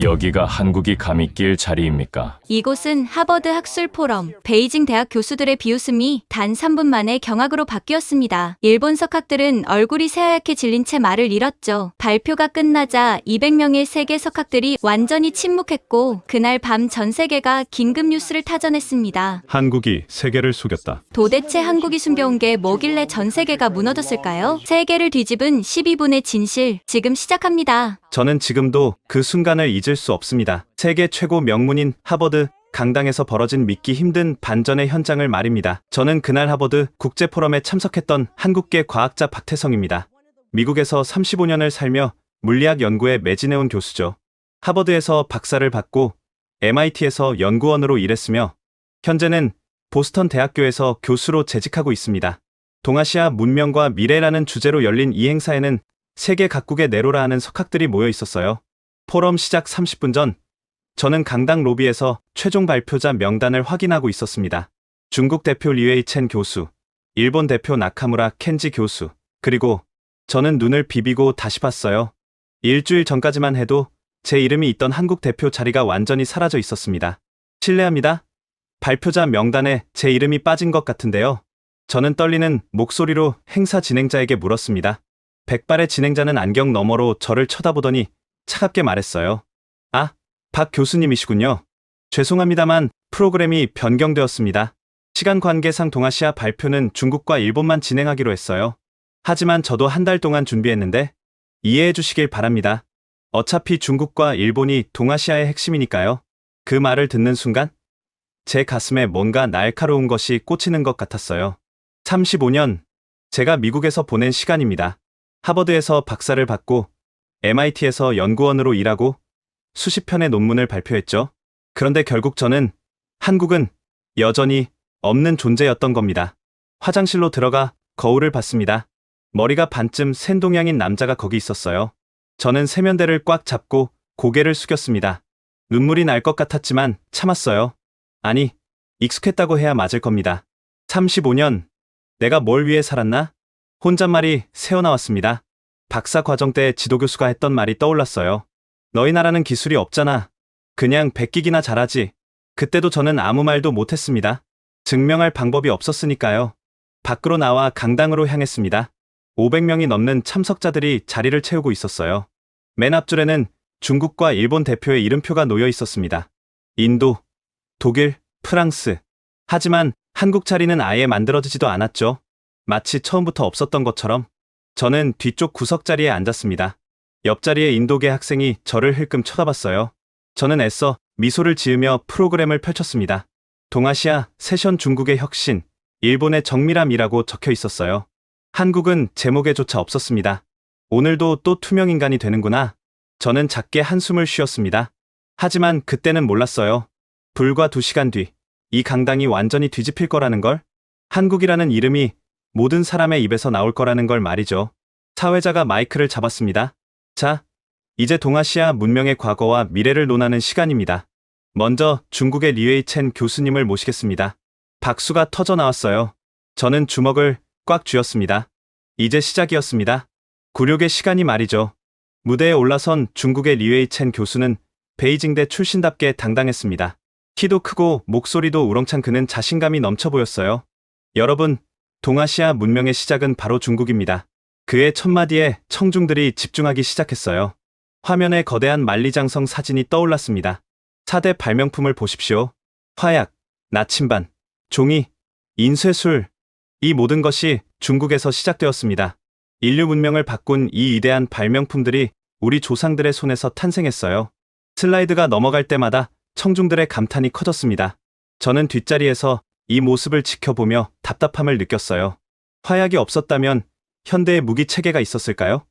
여기가 한국이 감히 낄 자리입니까? 이곳은 하버드 학술 포럼, 베이징 대학 교수들의 비웃음이 단 3분 만에 경악으로 바뀌었습니다. 일본 석학들은 얼굴이 새하얗게 질린 채 말을 잃었죠. 발표가 끝나자 200명의 세계 석학들이 완전히 침묵했고 그날 밤 전 세계가 긴급 뉴스를 타전했습니다. 한국이 세계를 속였다. 도대체 한국이 숨겨온 게 뭐길래 전 세계가 무너졌을까요? 세계를 뒤집은 12분의 진실, 지금 시작합니다. 저는 지금도 그 순간을 잊을 수 없습니다. 세계 최고 명문인 하버드 강당에서 벌어진 믿기 힘든 반전의 현장을 말입니다. 저는 그날 하버드 국제포럼에 참석했던 한국계 과학자 박태성입니다. 미국에서 35년을 살며 물리학 연구에 매진해온 교수죠. 하버드에서 박사를 받고 MIT에서 연구원으로 일했으며 현재는 보스턴 대학교에서 교수로 재직하고 있습니다. 동아시아 문명과 미래라는 주제로 열린 이 행사에는 세계 각국의 내로라 하는 석학들이 모여 있었어요. 포럼 시작 30분 전, 저는 강당 로비에서 최종 발표자 명단을 확인하고 있었습니다. 중국 대표 리웨이첸 교수, 일본 대표 나카무라 켄지 교수, 그리고 저는 눈을 비비고 다시 봤어요. 일주일 전까지만 해도 제 이름이 있던 한국 대표 자리가 완전히 사라져 있었습니다. 실례합니다. 발표자 명단에 제 이름이 빠진 것 같은데요. 저는 떨리는 목소리로 행사 진행자에게 물었습니다. 백발의 진행자는 안경 너머로 저를 쳐다보더니 차갑게 말했어요. 아, 박 교수님이시군요. 죄송합니다만 프로그램이 변경되었습니다. 시간 관계상 동아시아 발표는 중국과 일본만 진행하기로 했어요. 하지만 저도 한 달 동안 준비했는데 이해해 주시길 바랍니다. 어차피 중국과 일본이 동아시아의 핵심이니까요. 그 말을 듣는 순간 제 가슴에 뭔가 날카로운 것이 꽂히는 것 같았어요. 35년, 제가 미국에서 보낸 시간입니다. 하버드에서 박사를 받고 MIT에서 연구원으로 일하고 수십 편의 논문을 발표했죠. 그런데 결국 저는 한국은 여전히 없는 존재였던 겁니다. 화장실로 들어가 거울을 봤습니다. 머리가 반쯤 센 동양인 남자가 거기 있었어요. 저는 세면대를 꽉 잡고 고개를 숙였습니다. 눈물이 날 것 같았지만 참았어요. 아니, 익숙했다고 해야 맞을 겁니다. 35년, 내가 뭘 위해 살았나? 혼잣말이 새어나왔습니다. 박사 과정 때 지도교수가 했던 말이 떠올랐어요. 너희 나라는 기술이 없잖아. 그냥 베끼기나 잘하지. 그때도 저는 아무 말도 못했습니다. 증명할 방법이 없었으니까요. 밖으로 나와 강당으로 향했습니다. 500명이 넘는 참석자들이 자리를 채우고 있었어요. 맨 앞줄에는 중국과 일본 대표의 이름표가 놓여 있었습니다. 인도, 독일, 프랑스. 하지만 한국 자리는 아예 만들어지지도 않았죠. 마치 처음부터 없었던 것처럼. 저는 뒤쪽 구석 자리에 앉았습니다. 옆자리에 인도계 학생이 저를 흘끔 쳐다봤어요. 저는 애써 미소를 지으며 프로그램을 펼쳤습니다. 동아시아 세션 중국의 혁신, 일본의 정밀함이라고 적혀 있었어요. 한국은 제목에조차 없었습니다. 오늘도 또 투명인간이 되는구나. 저는 작게 한숨을 쉬었습니다. 하지만 그때는 몰랐어요. 불과 2시간 뒤, 이 강당이 완전히 뒤집힐 거라는 걸, 한국이라는 이름이 모든 사람의 입에서 나올 거라는 걸 말이죠. 사회자가 마이크를 잡았습니다. 자, 이제 동아시아 문명의 과거와 미래를 논하는 시간입니다. 먼저 중국의 리웨이첸 교수님을 모시겠습니다. 박수가 터져 나왔어요. 저는 주먹을 꽉 쥐었습니다. 이제 시작이었습니다. 굴욕의 시간이 말이죠. 무대에 올라선 중국의 리웨이첸 교수는 베이징대 출신답게 당당했습니다. 키도 크고 목소리도 우렁찬 그는 자신감이 넘쳐 보였어요. 여러분, 동아시아 문명의 시작은 바로 중국입니다. 그의 첫마디에 청중들이 집중하기 시작했어요. 화면에 거대한 만리장성 사진이 떠올랐습니다. 4대 발명품을 보십시오. 화약, 나침반, 종이, 인쇄술. 이 모든 것이 중국에서 시작되었습니다. 인류 문명을 바꾼 이 위대한 발명품들이 우리 조상들의 손에서 탄생했어요. 슬라이드가 넘어갈 때마다 청중들의 감탄이 커졌습니다. 저는 뒷자리에서 이 모습을 지켜보며 답답함을 느꼈어요. 화약이 없었다면 현대의 무기 체계가 있었을까요?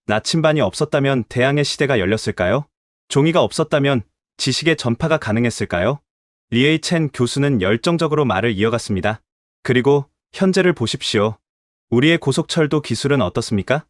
나침반이 없었다면 대항해 시대가 열렸을까요? 종이가 없었다면 지식의 전파가 가능했을까요? 리에이첸 교수는 열정적으로 말을 이어갔습니다. 그리고 현재를 보십시오. 우리의 고속철도 기술은 어떻습니까?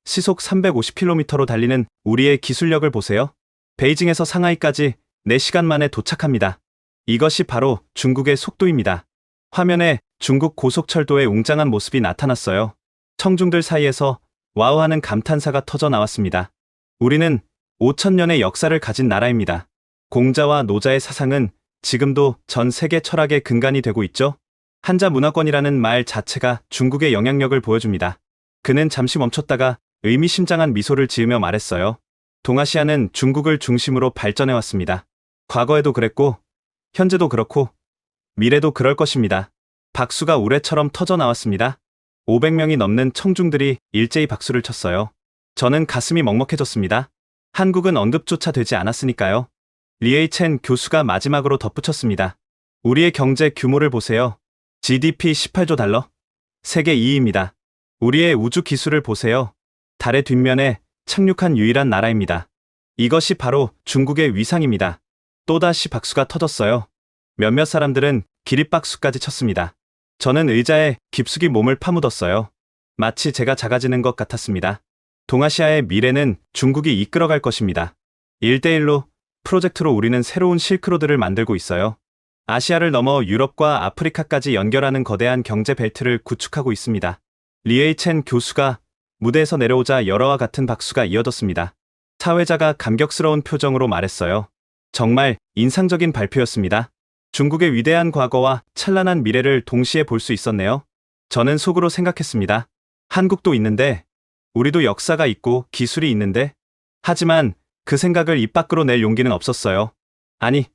시속 350km로 달리는 우리의 기술력을 보세요. 베이징에서 상하이까지 4시간 만에 도착합니다. 이것이 바로 중국의 속도입니다. 화면에 중국 고속철도의 웅장한 모습이 나타났어요. 청중들 사이에서 와우하는 감탄사가 터져 나왔습니다. 우리는 5천년의 역사를 가진 나라입니다. 공자와 노자의 사상은 지금도 전 세계 철학의 근간이 되고 있죠. 한자 문화권이라는 말 자체가 중국의 영향력을 보여줍니다. 그는 잠시 멈췄다가 의미심장한 미소를 지으며 말했어요. 동아시아는 중국을 중심으로 발전해왔습니다. 과거에도 그랬고, 현재도 그렇고, 미래도 그럴 것입니다. 박수가 우레처럼 터져 나왔습니다. 500명이 넘는 청중들이 일제히 박수를 쳤어요. 저는 가슴이 먹먹해졌습니다. 한국은 언급조차 되지 않았으니까요. 리에이첸 교수가 마지막으로 덧붙였습니다. 우리의 경제 규모를 보세요. GDP 18조 달러. 세계 2위입니다. 우리의 우주 기술을 보세요. 달의 뒷면에 착륙한 유일한 나라입니다. 이것이 바로 중국의 위상입니다. 또다시 박수가 터졌어요. 몇몇 사람들은 기립박수까지 쳤습니다. 저는 의자에 깊숙이 몸을 파묻었어요. 마치 제가 작아지는 것 같았습니다. 동아시아의 미래는 중국이 이끌어갈 것입니다. 1대1로 프로젝트로 우리는 새로운 실크로드를 만들고 있어요. 아시아를 넘어 유럽과 아프리카까지 연결하는 거대한 경제 벨트를 구축하고 있습니다. 리에이첸 교수가 무대에서 내려오자 열화와 같은 박수가 이어졌습니다. 사회자가 감격스러운 표정으로 말했어요. 정말 인상적인 발표였습니다. 중국의 위대한 과거와 찬란한 미래를 동시에 볼 수 있었네요. 저는 속으로 생각했습니다. 한국도 있는데, 우리도 역사가 있고 기술이 있는데, 하지만 그 생각을 입 밖으로 낼 용기는 없었어요. 아니,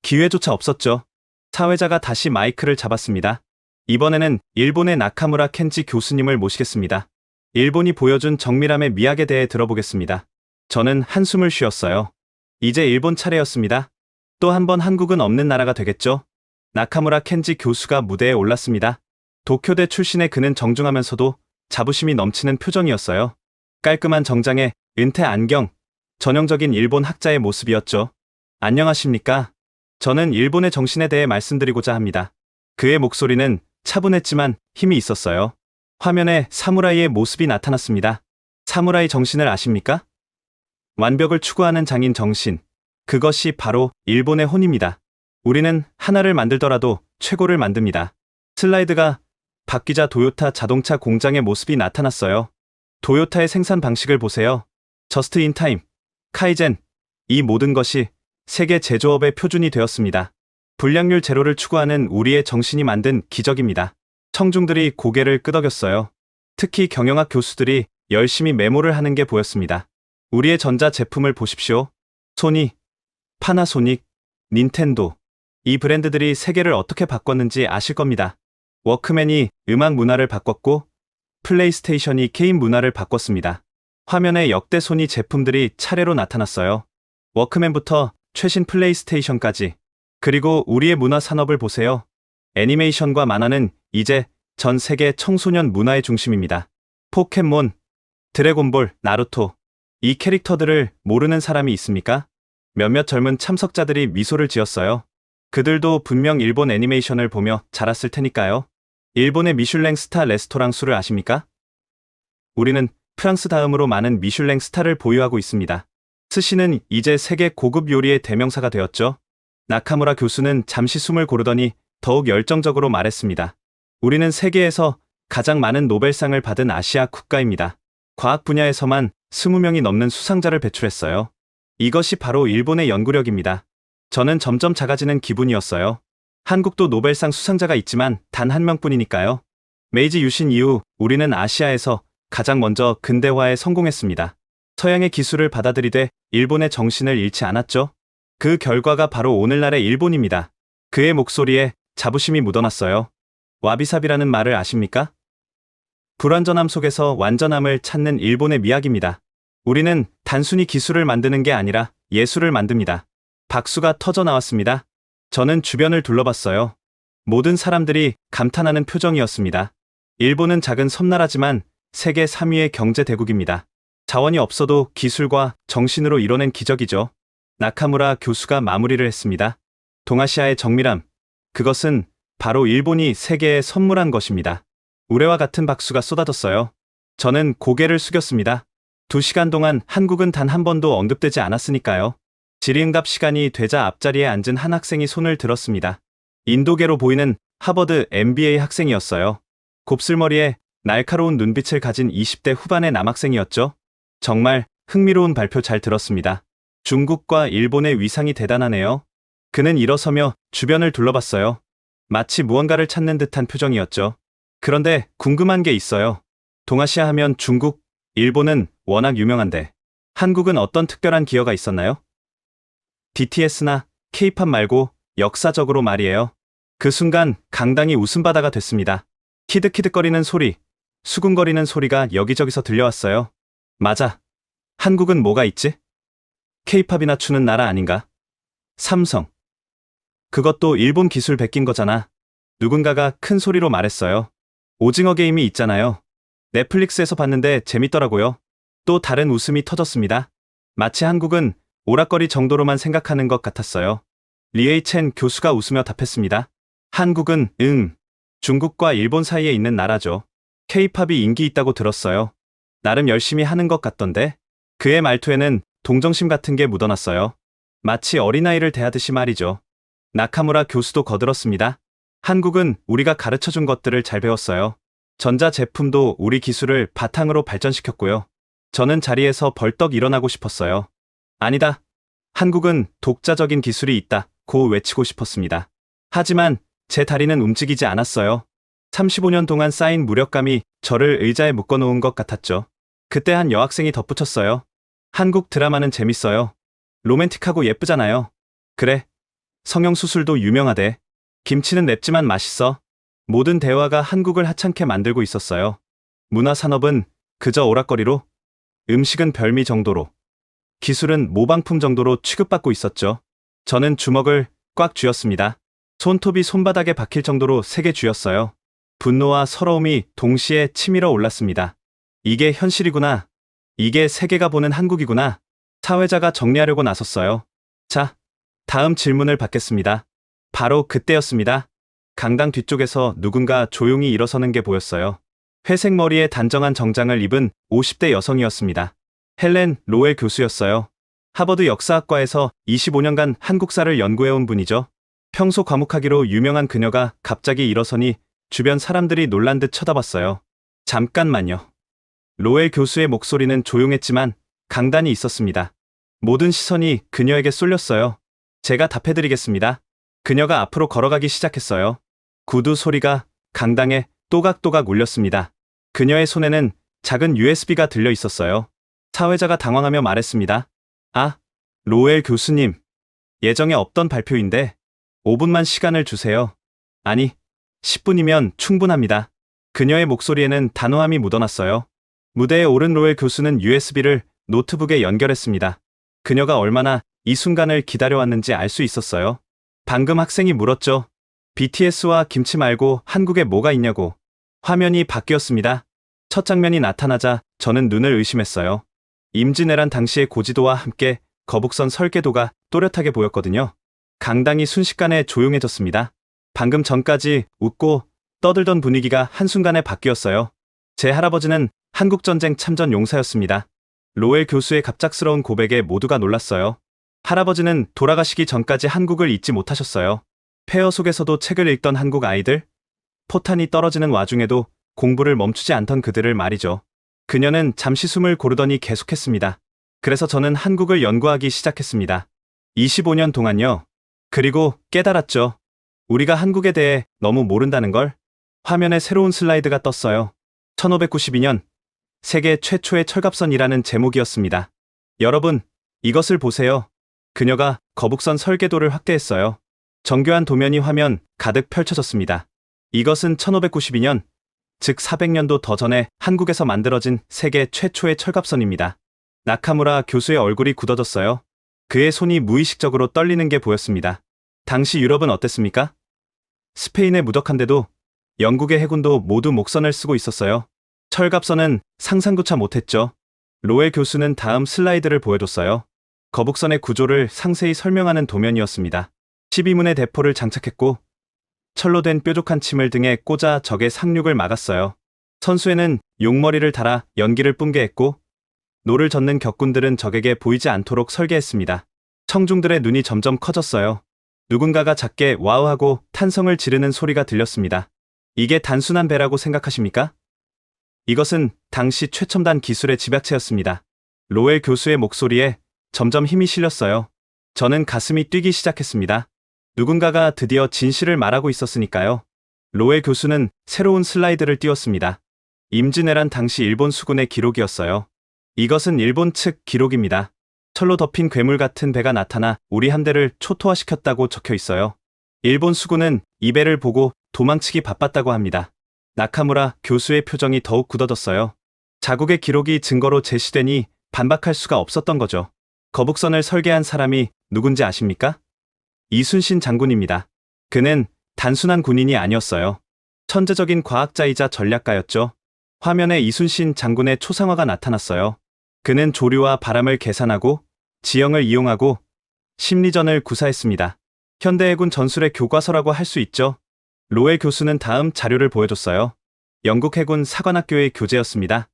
기회조차 없었죠. 사회자가 다시 마이크를 잡았습니다. 이번에는 일본의 나카무라 켄지 교수님을 모시겠습니다. 일본이 보여준 정밀함의 미학에 대해 들어보겠습니다. 저는 한숨을 쉬었어요. 이제 일본 차례였습니다. 또 한 번 한국은 없는 나라가 되겠죠? 나카무라 켄지 교수가 무대에 올랐습니다. 도쿄대 출신의 그는 정중하면서도 자부심이 넘치는 표정이었어요. 깔끔한 정장에 은퇴 안경, 전형적인 일본 학자의 모습이었죠. 안녕하십니까? 저는 일본의 정신에 대해 말씀드리고자 합니다. 그의 목소리는 차분했지만 힘이 있었어요. 화면에 사무라이의 모습이 나타났습니다. 사무라이 정신을 아십니까? 완벽을 추구하는 장인 정신. 그것이 바로 일본의 혼입니다. 우리는 하나를 만들더라도 최고를 만듭니다. 슬라이드가 바뀌자 도요타 자동차 공장의 모습이 나타났어요. 도요타의 생산 방식을 보세요. 저스트 인 타임, 카이젠, 이 모든 것이 세계 제조업의 표준이 되었습니다. 불량률 제로를 추구하는 우리의 정신이 만든 기적입니다. 청중들이 고개를 끄덕였어요. 특히 경영학 교수들이 열심히 메모를 하는 게 보였습니다. 우리의 전자 제품을 보십시오. 소니, 파나소닉, 닌텐도. 이 브랜드들이 세계를 어떻게 바꿨는지 아실 겁니다. 워크맨이 음악 문화를 바꿨고 플레이스테이션이 게임 문화를 바꿨습니다. 화면에 역대 소니 제품들이 차례로 나타났어요. 워크맨부터 최신 플레이스테이션까지. 그리고 우리의 문화 산업을 보세요. 애니메이션과 만화는 이제 전 세계 청소년 문화의 중심입니다. 포켓몬, 드래곤볼, 나루토. 이 캐릭터들을 모르는 사람이 있습니까? 몇몇 젊은 참석자들이 미소를 지었어요. 그들도 분명 일본 애니메이션을 보며 자랐을 테니까요. 일본의 미슐랭 스타 레스토랑 수를 아십니까? 우리는 프랑스 다음으로 많은 미슐랭 스타를 보유하고 있습니다. 스시는 이제 세계 고급 요리의 대명사가 되었죠. 나카무라 교수는 잠시 숨을 고르더니 더욱 열정적으로 말했습니다. 우리는 세계에서 가장 많은 노벨상을 받은 아시아 국가입니다. 과학 분야에서만 20명이 넘는 수상자를 배출했어요. 이것이 바로 일본의 연구력입니다. 저는 점점 작아지는 기분이었어요. 한국도 노벨상 수상자가 있지만 단 한 명뿐이니까요. 메이지 유신 이후 우리는 아시아에서 가장 먼저 근대화에 성공했습니다. 서양의 기술을 받아들이되 일본의 정신을 잃지 않았죠. 그 결과가 바로 오늘날의 일본입니다. 그의 목소리에 자부심이 묻어났어요. 와비사비라는 말을 아십니까? 불완전함 속에서 완전함을 찾는 일본의 미학입니다. 우리는 단순히 기술을 만드는 게 아니라 예술을 만듭니다. 박수가 터져 나왔습니다. 저는 주변을 둘러봤어요. 모든 사람들이 감탄하는 표정이었습니다. 일본은 작은 섬나라지만 세계 3위의 경제 대국입니다. 자원이 없어도 기술과 정신으로 이뤄낸 기적이죠. 나카무라 교수가 마무리를 했습니다. 동아시아의 정밀함, 그것은 바로 일본이 세계에 선물한 것입니다. 우레와 같은 박수가 쏟아졌어요. 저는 고개를 숙였습니다. 2시간 동안 한국은 단 한 번도 언급되지 않았으니까요. 질의응답 시간이 되자 앞자리에 앉은 한 학생이 손을 들었습니다. 인도계로 보이는 하버드 MBA 학생이었어요. 곱슬머리에 날카로운 눈빛을 가진 20대 후반의 남학생이었죠. 정말 흥미로운 발표 잘 들었습니다. 중국과 일본의 위상이 대단하네요. 그는 일어서며 주변을 둘러봤어요. 마치 무언가를 찾는 듯한 표정이었죠. 그런데 궁금한 게 있어요. 동아시아 하면 중국, 일본은 워낙 유명한데 한국은 어떤 특별한 기여가 있었나요? BTS나 K-팝 말고 역사적으로 말이에요. 그 순간 강당이 웃음바다가 됐습니다. 키득키득거리는 소리, 수군거리는 소리가 여기저기서 들려왔어요. 맞아. 한국은 뭐가 있지? K-팝이나 추는 나라 아닌가? 삼성. 그것도 일본 기술 베낀 거잖아. 누군가가 큰 소리로 말했어요. 오징어 게임이 있잖아요. 넷플릭스에서 봤는데 재밌더라고요. 또 다른 웃음이 터졌습니다. 마치 한국은 오락거리 정도로만 생각하는 것 같았어요. 리에이첸 교수가 웃으며 답했습니다. 한국은 중국과 일본 사이에 있는 나라죠. K-팝이 인기 있다고 들었어요. 나름 열심히 하는 것 같던데. 그의 말투에는 동정심 같은 게 묻어났어요. 마치 어린아이를 대하듯이 말이죠. 나카무라 교수도 거들었습니다. 한국은 우리가 가르쳐준 것들을 잘 배웠어요. 전자제품도 우리 기술을 바탕으로 발전시켰고요. 저는 자리에서 벌떡 일어나고 싶었어요. 아니다. 한국은 독자적인 기술이 있다고 외치고 싶었습니다. 하지만 제 다리는 움직이지 않았어요. 35년 동안 쌓인 무력감이 저를 의자에 묶어놓은 것 같았죠. 그때 한 여학생이 덧붙였어요. 한국 드라마는 재밌어요. 로맨틱하고 예쁘잖아요. 그래. 성형수술도 유명하대. 김치는 맵지만 맛있어. 모든 대화가 한국을 하찮게 만들고 있었어요. 문화산업은 그저 오락거리로, 음식은 별미 정도로, 기술은 모방품 정도로 취급받고 있었죠. 저는 주먹을 꽉 쥐었습니다. 손톱이 손바닥에 박힐 정도로 세게 쥐었어요. 분노와 서러움이 동시에 치밀어 올랐습니다. 이게 현실이구나. 이게 세계가 보는 한국이구나. 사회자가 정리하려고 나섰어요. 자, 다음 질문을 받겠습니다. 바로 그때였습니다. 강당 뒤쪽에서 누군가 조용히 일어서는 게 보였어요. 회색 머리에 단정한 정장을 입은 50대 여성이었습니다. 헬렌 로웰 교수였어요. 하버드 역사학과에서 25년간 한국사를 연구해온 분이죠. 평소 과묵하기로 유명한 그녀가 갑자기 일어서니 주변 사람들이 놀란 듯 쳐다봤어요. 잠깐만요. 로웰 교수의 목소리는 조용했지만 강단이 있었습니다. 모든 시선이 그녀에게 쏠렸어요. 제가 답해드리겠습니다. 그녀가 앞으로 걸어가기 시작했어요. 구두 소리가 강당에 또각또각 울렸습니다. 그녀의 손에는 작은 USB가 들려 있었어요. 사회자가 당황하며 말했습니다. 아, 로웰 교수님. 예정에 없던 발표인데 5분만 시간을 주세요. 아니, 10분이면 충분합니다. 그녀의 목소리에는 단호함이 묻어났어요. 무대에 오른 로웰 교수는 USB를 노트북에 연결했습니다. 그녀가 얼마나 이 순간을 기다려왔는지 알 수 있었어요. 방금 학생이 물었죠. BTS와 김치 말고 한국에 뭐가 있냐고. 화면이 바뀌었습니다. 첫 장면이 나타나자 저는 눈을 의심했어요. 임진왜란 당시의 고지도와 함께 거북선 설계도가 또렷하게 보였거든요. 강당이 순식간에 조용해졌습니다. 방금 전까지 웃고 떠들던 분위기가 한순간에 바뀌었어요. 제 할아버지는 한국전쟁 참전 용사였습니다. 로웰 교수의 갑작스러운 고백에 모두가 놀랐어요. 할아버지는 돌아가시기 전까지 한국을 잊지 못하셨어요. 폐허 속에서도 책을 읽던 한국 아이들, 포탄이 떨어지는 와중에도 공부를 멈추지 않던 그들을 말이죠. 그녀는 잠시 숨을 고르더니 계속했습니다. 그래서 저는 한국을 연구하기 시작했습니다. 25년 동안요. 그리고 깨달았죠. 우리가 한국에 대해 너무 모른다는 걸. 화면에 새로운 슬라이드가 떴어요. 1592년 세계 최초의 철갑선이라는 제목이었습니다. 여러분, 이것을 보세요. 그녀가 거북선 설계도를 확대했어요. 정교한 도면이 화면 가득 펼쳐졌습니다. 이것은 1592년, 즉 400년도 더 전에 한국에서 만들어진 세계 최초의 철갑선입니다. 나카무라 교수의 얼굴이 굳어졌어요. 그의 손이 무의식적으로 떨리는 게 보였습니다. 당시 유럽은 어땠습니까? 스페인의 무덕한데도 영국의 해군도 모두 목선을 쓰고 있었어요. 철갑선은 상상조차 못했죠. 로웰 교수는 다음 슬라이드를 보여줬어요. 거북선의 구조를 상세히 설명하는 도면이었습니다. 12문의 대포를 장착했고 철로 된 뾰족한 침을 등에 꽂아 적의 상륙을 막았어요. 선수에는 용머리를 달아 연기를 뿜게 했고 노를 젓는 격군들은 적에게 보이지 않도록 설계했습니다. 청중들의 눈이 점점 커졌어요. 누군가가 작게 와우하고 탄성을 지르는 소리가 들렸습니다. 이게 단순한 배라고 생각하십니까? 이것은 당시 최첨단 기술의 집약체였습니다. 로엘 교수의 목소리에 점점 힘이 실렸어요. 저는 가슴이 뛰기 시작했습니다. 누군가가 드디어 진실을 말하고 있었으니까요. 로엘 교수는 새로운 슬라이드를 띄웠습니다. 임진왜란 당시 일본 수군의 기록이었어요. 이것은 일본 측 기록입니다. 철로 덮인 괴물 같은 배가 나타나 우리 함대를 초토화시켰다고 적혀 있어요. 일본 수군은 이 배를 보고 도망치기 바빴다고 합니다. 나카무라 교수의 표정이 더욱 굳어졌어요. 자국의 기록이 증거로 제시되니 반박할 수가 없었던 거죠. 거북선을 설계한 사람이 누군지 아십니까? 이순신 장군입니다. 그는 단순한 군인이 아니었어요. 천재적인 과학자이자 전략가였죠. 화면에 이순신 장군의 초상화가 나타났어요. 그는 조류와 바람을 계산하고 지형을 이용하고 심리전을 구사했습니다. 현대해군 전술의 교과서라고 할 수 있죠. 로엘 교수는 다음 자료를 보여줬어요. 영국 해군 사관학교의 교재였습니다.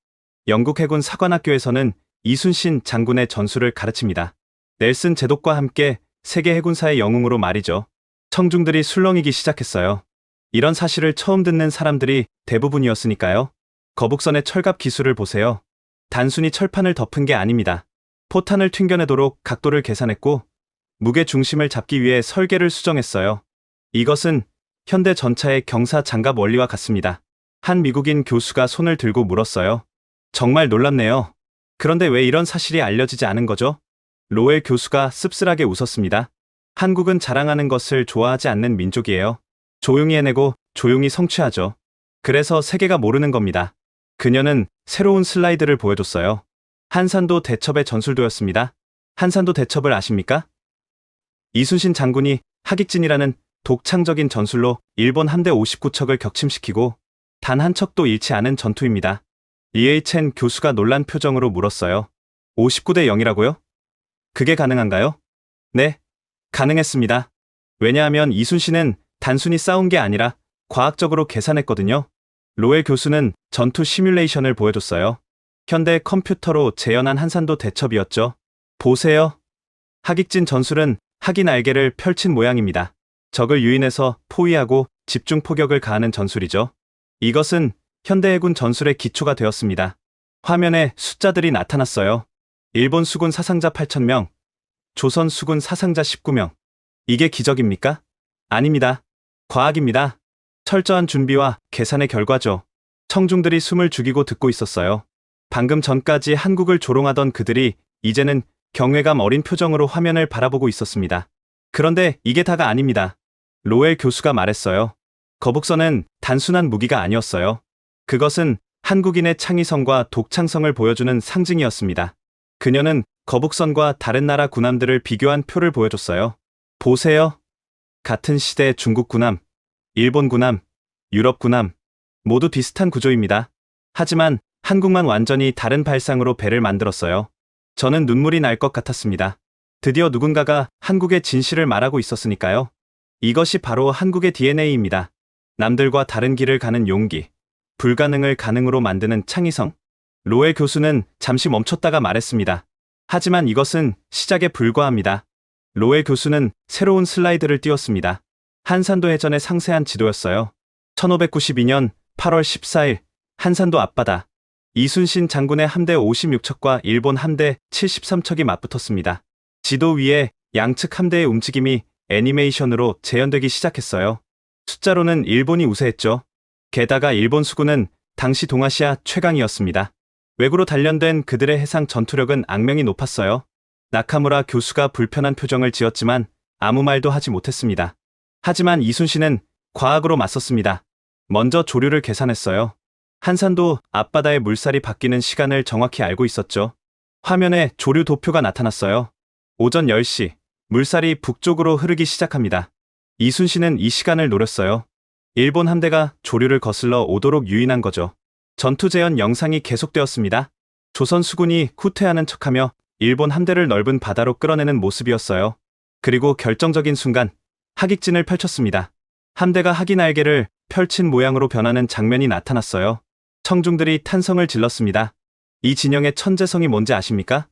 영국 해군 사관학교에서는 이순신 장군의 전술을 가르칩니다. 넬슨 제독과 함께 세계 해군사의 영웅으로 말이죠. 청중들이 술렁이기 시작했어요. 이런 사실을 처음 듣는 사람들이 대부분이었으니까요. 거북선의 철갑 기술을 보세요. 단순히 철판을 덮은 게 아닙니다. 포탄을 튕겨내도록 각도를 계산했고 무게 중심을 잡기 위해 설계를 수정했어요. 이것은 현대 전차의 경사 장갑 원리와 같습니다. 한 미국인 교수가 손을 들고 물었어요. 정말 놀랍네요. 그런데 왜 이런 사실이 알려지지 않은 거죠? 로엘 교수가 씁쓸하게 웃었습니다. 한국은 자랑하는 것을 좋아하지 않는 민족이에요. 조용히 해내고 조용히 성취하죠. 그래서 세계가 모르는 겁니다. 그녀는 새로운 슬라이드를 보여줬어요. 한산도 대첩의 전술도였습니다. 한산도 대첩을 아십니까? 이순신 장군이 하객진이라는 독창적인 전술로 일본 함대 59척을 격침시키고 단 한 척도 잃지 않은 전투입니다. 리에이첸 교수가 놀란 표정으로 물었어요. 59대 0이라고요? 그게 가능한가요? 네, 가능했습니다. 왜냐하면 이순신은 단순히 싸운 게 아니라 과학적으로 계산했거든요. 로엘 교수는 전투 시뮬레이션을 보여줬어요. 현대 컴퓨터로 재현한 한산도 대첩이었죠. 보세요. 하객진 전술은 하기 날개를 펼친 모양입니다. 적을 유인해서 포위하고 집중 포격을 가하는 전술이죠. 이것은 현대해군 전술의 기초가 되었습니다. 화면에 숫자들이 나타났어요. 일본 수군 사상자 8,000명, 조선 수군 사상자 19명. 이게 기적입니까? 아닙니다. 과학입니다. 철저한 준비와 계산의 결과죠. 청중들이 숨을 죽이고 듣고 있었어요. 방금 전까지 한국을 조롱하던 그들이 이제는 경외감 어린 표정으로 화면을 바라보고 있었습니다. 그런데 이게 다가 아닙니다. 로엘 교수가 말했어요. 거북선은 단순한 무기가 아니었어요. 그것은 한국인의 창의성과 독창성을 보여주는 상징이었습니다. 그녀는 거북선과 다른 나라 군함들을 비교한 표를 보여줬어요. 보세요. 같은 시대 중국 군함, 일본 군함, 유럽 군함, 모두 비슷한 구조입니다. 하지만 한국만 완전히 다른 발상으로 배를 만들었어요. 저는 눈물이 날 것 같았습니다. 드디어 누군가가 한국의 진실을 말하고 있었으니까요. 이것이 바로 한국의 DNA입니다. 남들과 다른 길을 가는 용기, 불가능을 가능으로 만드는 창의성. 로엘 교수는 잠시 멈췄다가 말했습니다. 하지만 이것은 시작에 불과합니다. 로엘 교수는 새로운 슬라이드를 띄웠습니다. 한산도 해전의 상세한 지도였어요. 1592년 8월 14일 한산도 앞바다. 이순신 장군의 함대 56척과 일본 함대 73척이 맞붙었습니다. 지도 위에 양측 함대의 움직임이 애니메이션으로 재현되기 시작했어요. 숫자로는 일본이 우세했죠. 게다가 일본 수군은 당시 동아시아 최강이었습니다. 외구로 단련된 그들의 해상 전투력은 악명이 높았어요. 나카무라 교수가 불편한 표정을 지었지만 아무 말도 하지 못했습니다. 하지만 이순신은 과학으로 맞섰습니다. 먼저 조류를 계산했어요. 한산도 앞바다의 물살이 바뀌는 시간을 정확히 알고 있었죠. 화면에 조류 도표가 나타났어요. 오전 10시, 물살이 북쪽으로 흐르기 시작합니다. 이순신은 이 시간을 노렸어요. 일본 함대가 조류를 거슬러 오도록 유인한 거죠. 전투 재현 영상이 계속되었습니다. 조선 수군이 후퇴하는 척하며 일본 함대를 넓은 바다로 끌어내는 모습이었어요. 그리고 결정적인 순간 하객진을 펼쳤습니다. 함대가 하기 날개를 펼친 모양으로 변하는 장면이 나타났어요. 청중들이 탄성을 질렀습니다. 이 진영의 천재성이 뭔지 아십니까?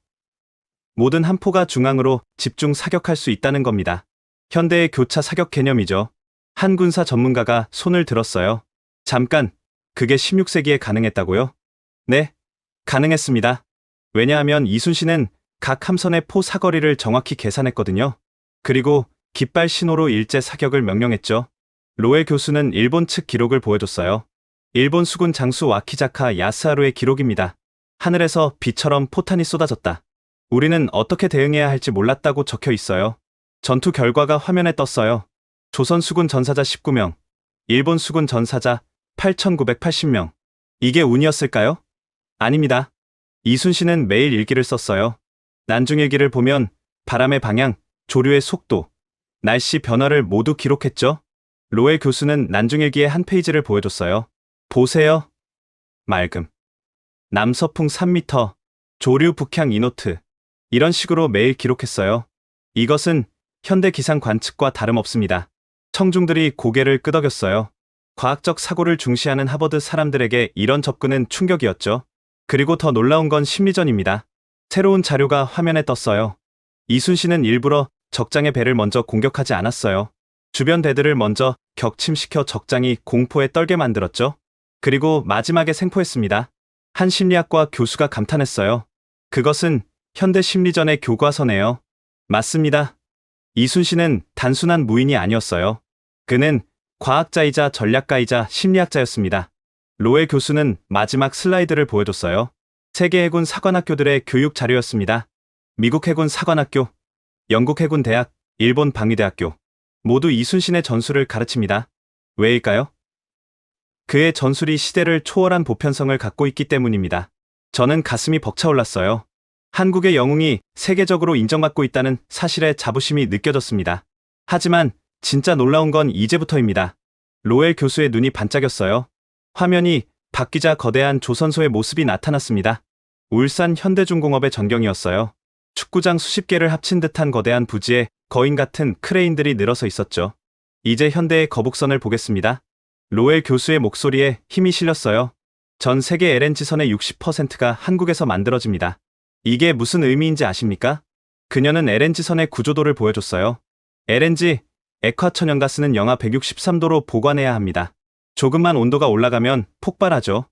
모든 함포가 중앙으로 집중 사격할 수 있다는 겁니다. 현대의 교차 사격 개념이죠. 한 군사 전문가가 손을 들었어요. 잠깐, 그게 16세기에 가능했다고요? 네, 가능했습니다. 왜냐하면 이순신은 각 함선의 포 사거리를 정확히 계산했거든요. 그리고 깃발 신호로 일제 사격을 명령했죠. 로에 교수는 일본 측 기록을 보여줬어요. 일본 수군 장수 와키자카 야스하루의 기록입니다. 하늘에서 비처럼 포탄이 쏟아졌다. 우리는 어떻게 대응해야 할지 몰랐다고 적혀 있어요. 전투 결과가 화면에 떴어요. 조선 수군 전사자 19명, 일본 수군 전사자 8,980명. 이게 운이었을까요? 아닙니다. 이순신은 매일 일기를 썼어요. 난중일기를 보면 바람의 방향, 조류의 속도, 날씨 변화를 모두 기록했죠. 로에 교수는 난중일기의 한 페이지를 보여줬어요. 보세요. 맑음. 남서풍 3m, 조류 북향 2노트. 이런 식으로 매일 기록했어요. 이것은 현대 기상 관측과 다름없습니다. 청중들이 고개를 끄덕였어요. 과학적 사고를 중시하는 하버드 사람들에게 이런 접근은 충격이었죠. 그리고 더 놀라운 건 심리전입니다. 새로운 자료가 화면에 떴어요. 이순신은 일부러 적장의 배를 먼저 공격하지 않았어요. 주변 배들을 먼저 격침시켜 적장이 공포에 떨게 만들었죠. 그리고 마지막에 생포했습니다. 한 심리학과 교수가 감탄했어요. 그것은 현대 심리전의 교과서네요. 맞습니다. 이순신은 단순한 무인이 아니었어요. 그는 과학자이자 전략가이자 심리학자였습니다. 로에 교수는 마지막 슬라이드를 보여줬어요. 세계 해군 사관학교들의 교육 자료였습니다. 미국 해군 사관학교, 영국 해군 대학, 일본 방위대학교. 모두 이순신의 전술을 가르칩니다. 왜일까요? 그의 전술이 시대를 초월한 보편성을 갖고 있기 때문입니다. 저는 가슴이 벅차올랐어요. 한국의 영웅이 세계적으로 인정받고 있다는 사실에 자부심이 느껴졌습니다. 하지만 진짜 놀라운 건 이제부터입니다. 로엘 교수의 눈이 반짝였어요. 화면이 바뀌자 거대한 조선소의 모습이 나타났습니다. 울산 현대중공업의 전경이었어요. 축구장 수십 개를 합친 듯한 거대한 부지에 거인 같은 크레인들이 늘어서 있었죠. 이제 현대의 거북선을 보겠습니다. 로엘 교수의 목소리에 힘이 실렸어요. 전 세계 LNG선의 60%가 한국에서 만들어집니다. 이게 무슨 의미인지 아십니까? 그녀는 LNG선의 구조도를 보여줬어요. LNG, 액화천연가스는 영하 163도로 보관해야 합니다. 조금만 온도가 올라가면 폭발하죠.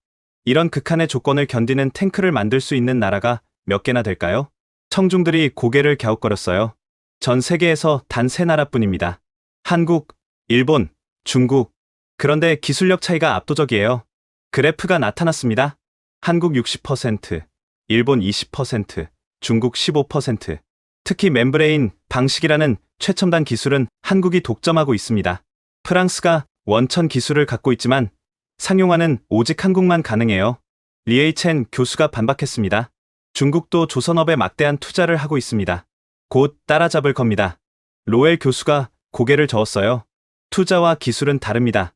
이런 극한의 조건을 견디는 탱크를 만들 수 있는 나라가 몇 개나 될까요? 청중들이 고개를 갸웃거렸어요. 전 세계에서 단 3나라뿐입니다. 한국, 일본, 중국. 그런데 기술력 차이가 압도적이에요. 그래프가 나타났습니다. 한국 60%, 일본 20%, 중국 15%. 특히 멤브레인 방식이라는 최첨단 기술은 한국이 독점하고 있습니다. 프랑스가 원천 기술을 갖고 있지만 상용화는 오직 한국만 가능해요. 리에이첸 교수가 반박했습니다. 중국도 조선업에 막대한 투자를 하고 있습니다. 곧 따라잡을 겁니다. 로엘 교수가 고개를 저었어요. 투자와 기술은 다릅니다.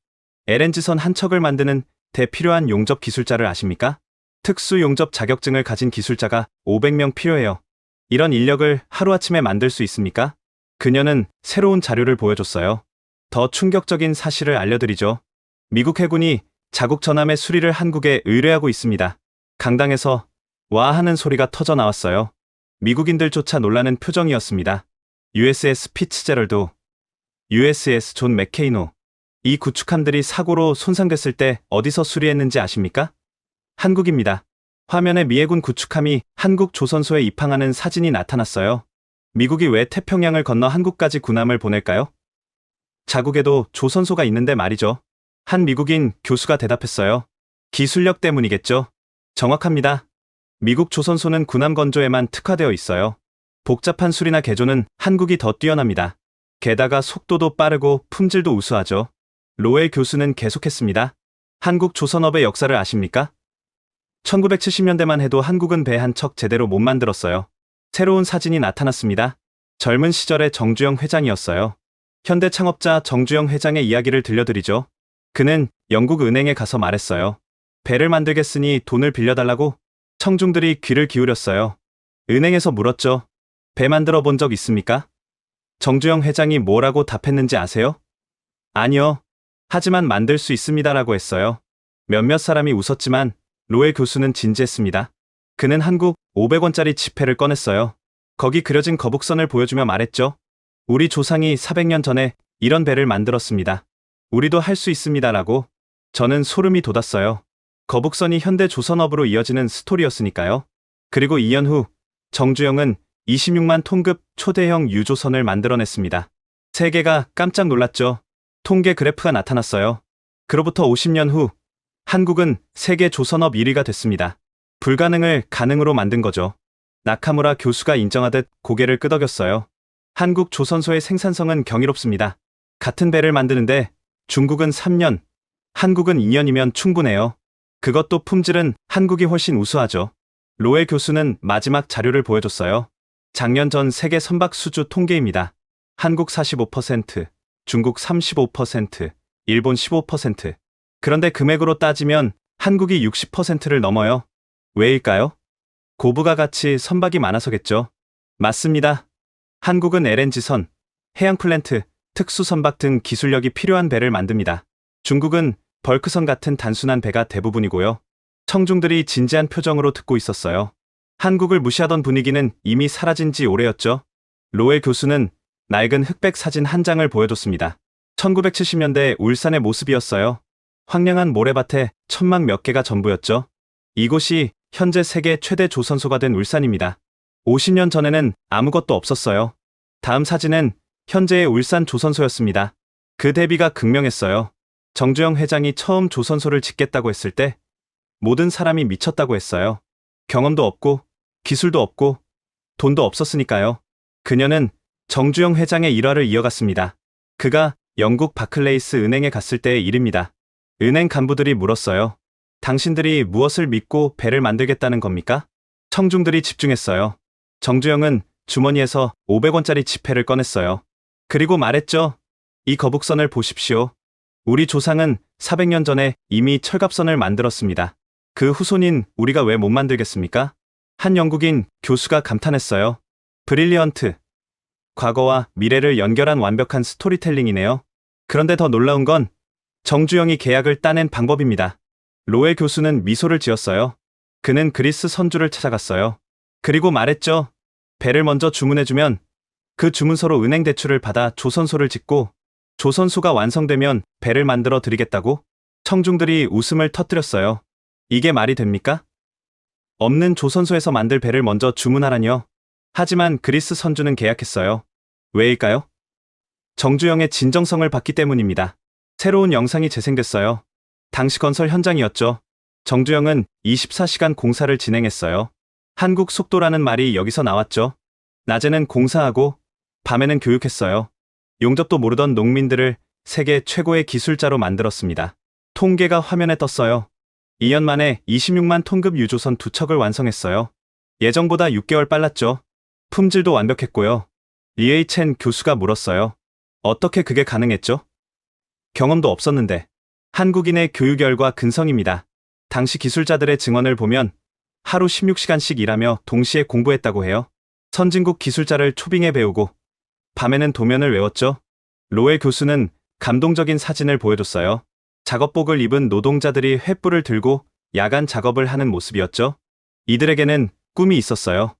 LNG선 한 척을 만드는 데 필요한 용접 기술자를 아십니까? 특수 용접 자격증을 가진 기술자가 500명 필요해요. 이런 인력을 하루아침에 만들 수 있습니까? 그녀는 새로운 자료를 보여줬어요. 더 충격적인 사실을 알려드리죠. 미국 해군이 자국 전함의 수리를 한국에 의뢰하고 있습니다. 강당에서 와 하는 소리가 터져 나왔어요. 미국인들조차 놀라는 표정이었습니다. USS 피츠제럴드, USS 존 맥케이노. 이 구축함들이 사고로 손상됐을 때 어디서 수리했는지 아십니까? 한국입니다. 화면에 미해군 구축함이 한국 조선소에 입항하는 사진이 나타났어요. 미국이 왜 태평양을 건너 한국까지 군함을 보낼까요? 자국에도 조선소가 있는데 말이죠. 한 미국인 교수가 대답했어요. 기술력 때문이겠죠. 정확합니다. 미국 조선소는 군함 건조에만 특화되어 있어요. 복잡한 수리나 개조는 한국이 더 뛰어납니다. 게다가 속도도 빠르고 품질도 우수하죠. 로엘 교수는 계속했습니다. 한국 조선업의 역사를 아십니까? 1970년대만 해도 한국은 배 한 척 제대로 못 만들었어요. 새로운 사진이 나타났습니다. 젊은 시절의 정주영 회장이었어요. 현대 창업자 정주영 회장의 이야기를 들려드리죠. 그는 영국 은행에 가서 말했어요. 배를 만들겠으니 돈을 빌려달라고. 청중들이 귀를 기울였어요. 은행에서 물었죠. 배 만들어 본 적 있습니까? 정주영 회장이 뭐라고 답했는지 아세요? 아니요. 하지만 만들 수 있습니다라고 했어요. 몇몇 사람이 웃었지만 로엘 교수는 진지했습니다. 그는 한국 500원짜리 지폐를 꺼냈어요. 거기 그려진 거북선을 보여주며 말했죠. 우리 조상이 400년 전에 이런 배를 만들었습니다. 우리도 할 수 있습니다라고. 저는 소름이 돋았어요. 거북선이 현대 조선업으로 이어지는 스토리였으니까요. 그리고 2년 후 정주영은 26만 톤급 초대형 유조선을 만들어냈습니다. 세계가 깜짝 놀랐죠. 통계 그래프가 나타났어요. 그로부터 50년 후 한국은 세계 조선업 1위가 됐습니다. 불가능을 가능으로 만든 거죠. 나카무라 교수가 인정하듯 고개를 끄덕였어요. 한국 조선소의 생산성은 경이롭습니다. 같은 배를 만드는데 중국은 3년, 한국은 2년이면 충분해요. 그것도 품질은 한국이 훨씬 우수하죠. 로에 교수는 마지막 자료를 보여줬어요. 작년 전 세계 선박 수주 통계입니다. 한국 45%, 중국 35%, 일본 15%. 그런데 금액으로 따지면 한국이 60%를 넘어요. 왜일까요? 고부가 가치 선박이 많아서겠죠. 맞습니다. 한국은 LNG선, 해양 플랜트, 특수 선박 등 기술력이 필요한 배를 만듭니다. 중국은 벌크선 같은 단순한 배가 대부분이고요. 청중들이 진지한 표정으로 듣고 있었어요. 한국을 무시하던 분위기는 이미 사라진 지 오래였죠. 로에 교수는 낡은 흑백 사진 한 장을 보여줬습니다. 1970년대 울산의 모습이었어요. 황량한 모래밭에 천막 몇 개가 전부였죠. 이곳이 현재 세계 최대 조선소가 된 울산입니다. 50년 전에는 아무것도 없었어요. 다음 사진은 현재의 울산 조선소였습니다. 그 대비가 극명했어요. 정주영 회장이 처음 조선소를 짓겠다고 했을 때 모든 사람이 미쳤다고 했어요. 경험도 없고 기술도 없고 돈도 없었으니까요. 그녀는 정주영 회장의 일화를 이어갔습니다. 그가 영국 바클레이스 은행에 갔을 때의 일입니다. 은행 간부들이 물었어요. 당신들이 무엇을 믿고 배를 만들겠다는 겁니까? 청중들이 집중했어요. 정주영은 주머니에서 500원짜리 지폐를 꺼냈어요. 그리고 말했죠. 이 거북선을 보십시오. 우리 조상은 400년 전에 이미 철갑선을 만들었습니다. 그 후손인 우리가 왜 못 만들겠습니까? 한 영국인 교수가 감탄했어요. 브릴리언트. 과거와 미래를 연결한 완벽한 스토리텔링이네요. 그런데 더 놀라운 건 정주영이 계약을 따낸 방법입니다. 로에 교수는 미소를 지었어요. 그는 그리스 선주를 찾아갔어요. 그리고 말했죠. 배를 먼저 주문해주면 그 주문서로 은행 대출을 받아 조선소를 짓고 조선소가 완성되면 배를 만들어 드리겠다고? 청중들이 웃음을 터뜨렸어요. 이게 말이 됩니까? 없는 조선소에서 만들 배를 먼저 주문하라니요. 하지만 그리스 선주는 계약했어요. 왜일까요? 정주영의 진정성을 봤기 때문입니다. 새로운 영상이 재생됐어요. 당시 건설 현장이었죠. 정주영은 24시간 공사를 진행했어요. 한국 속도라는 말이 여기서 나왔죠. 낮에는 공사하고 밤에는 교육했어요. 용접도 모르던 농민들을 세계 최고의 기술자로 만들었습니다. 통계가 화면에 떴어요. 2년 만에 26만 톤급 유조선 2척을 완성했어요. 예정보다 6개월 빨랐죠. 품질도 완벽했고요. 리에이 첸 교수가 물었어요. 어떻게 그게 가능했죠? 경험도 없었는데. 한국인의 교육열과 근성입니다. 당시 기술자들의 증언을 보면 하루 16시간씩 일하며 동시에 공부했다고 해요. 선진국 기술자를 초빙해 배우고 밤에는 도면을 외웠죠. 로에 교수는 감동적인 사진을 보여줬어요. 작업복을 입은 노동자들이 횃불을 들고 야간 작업을 하는 모습이었죠. 이들에게는 꿈이 있었어요.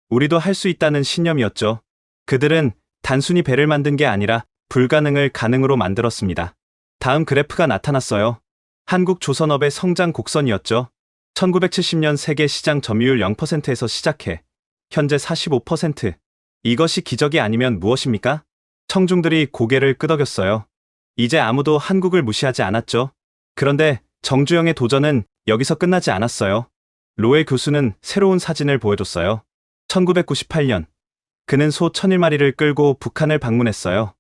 우리도 할 수 있다는 신념이었죠. 그들은 단순히 배를 만든 게 아니라 불가능을 가능으로 만들었습니다. 다음 그래프가 나타났어요. 한국 조선업의 성장 곡선이었죠. 1970년 세계 시장 점유율 0%에서 시작해 현재 45%. 이것이 기적이 아니면 무엇입니까? 청중들이 고개를 끄덕였어요. 이제 아무도 한국을 무시하지 않았죠. 그런데 정주영의 도전은 여기서 끝나지 않았어요. 로에 교수는 새로운 사진을 보여줬어요. 1998년 그는 소 1001마리를 끌고 북한을 방문했어요.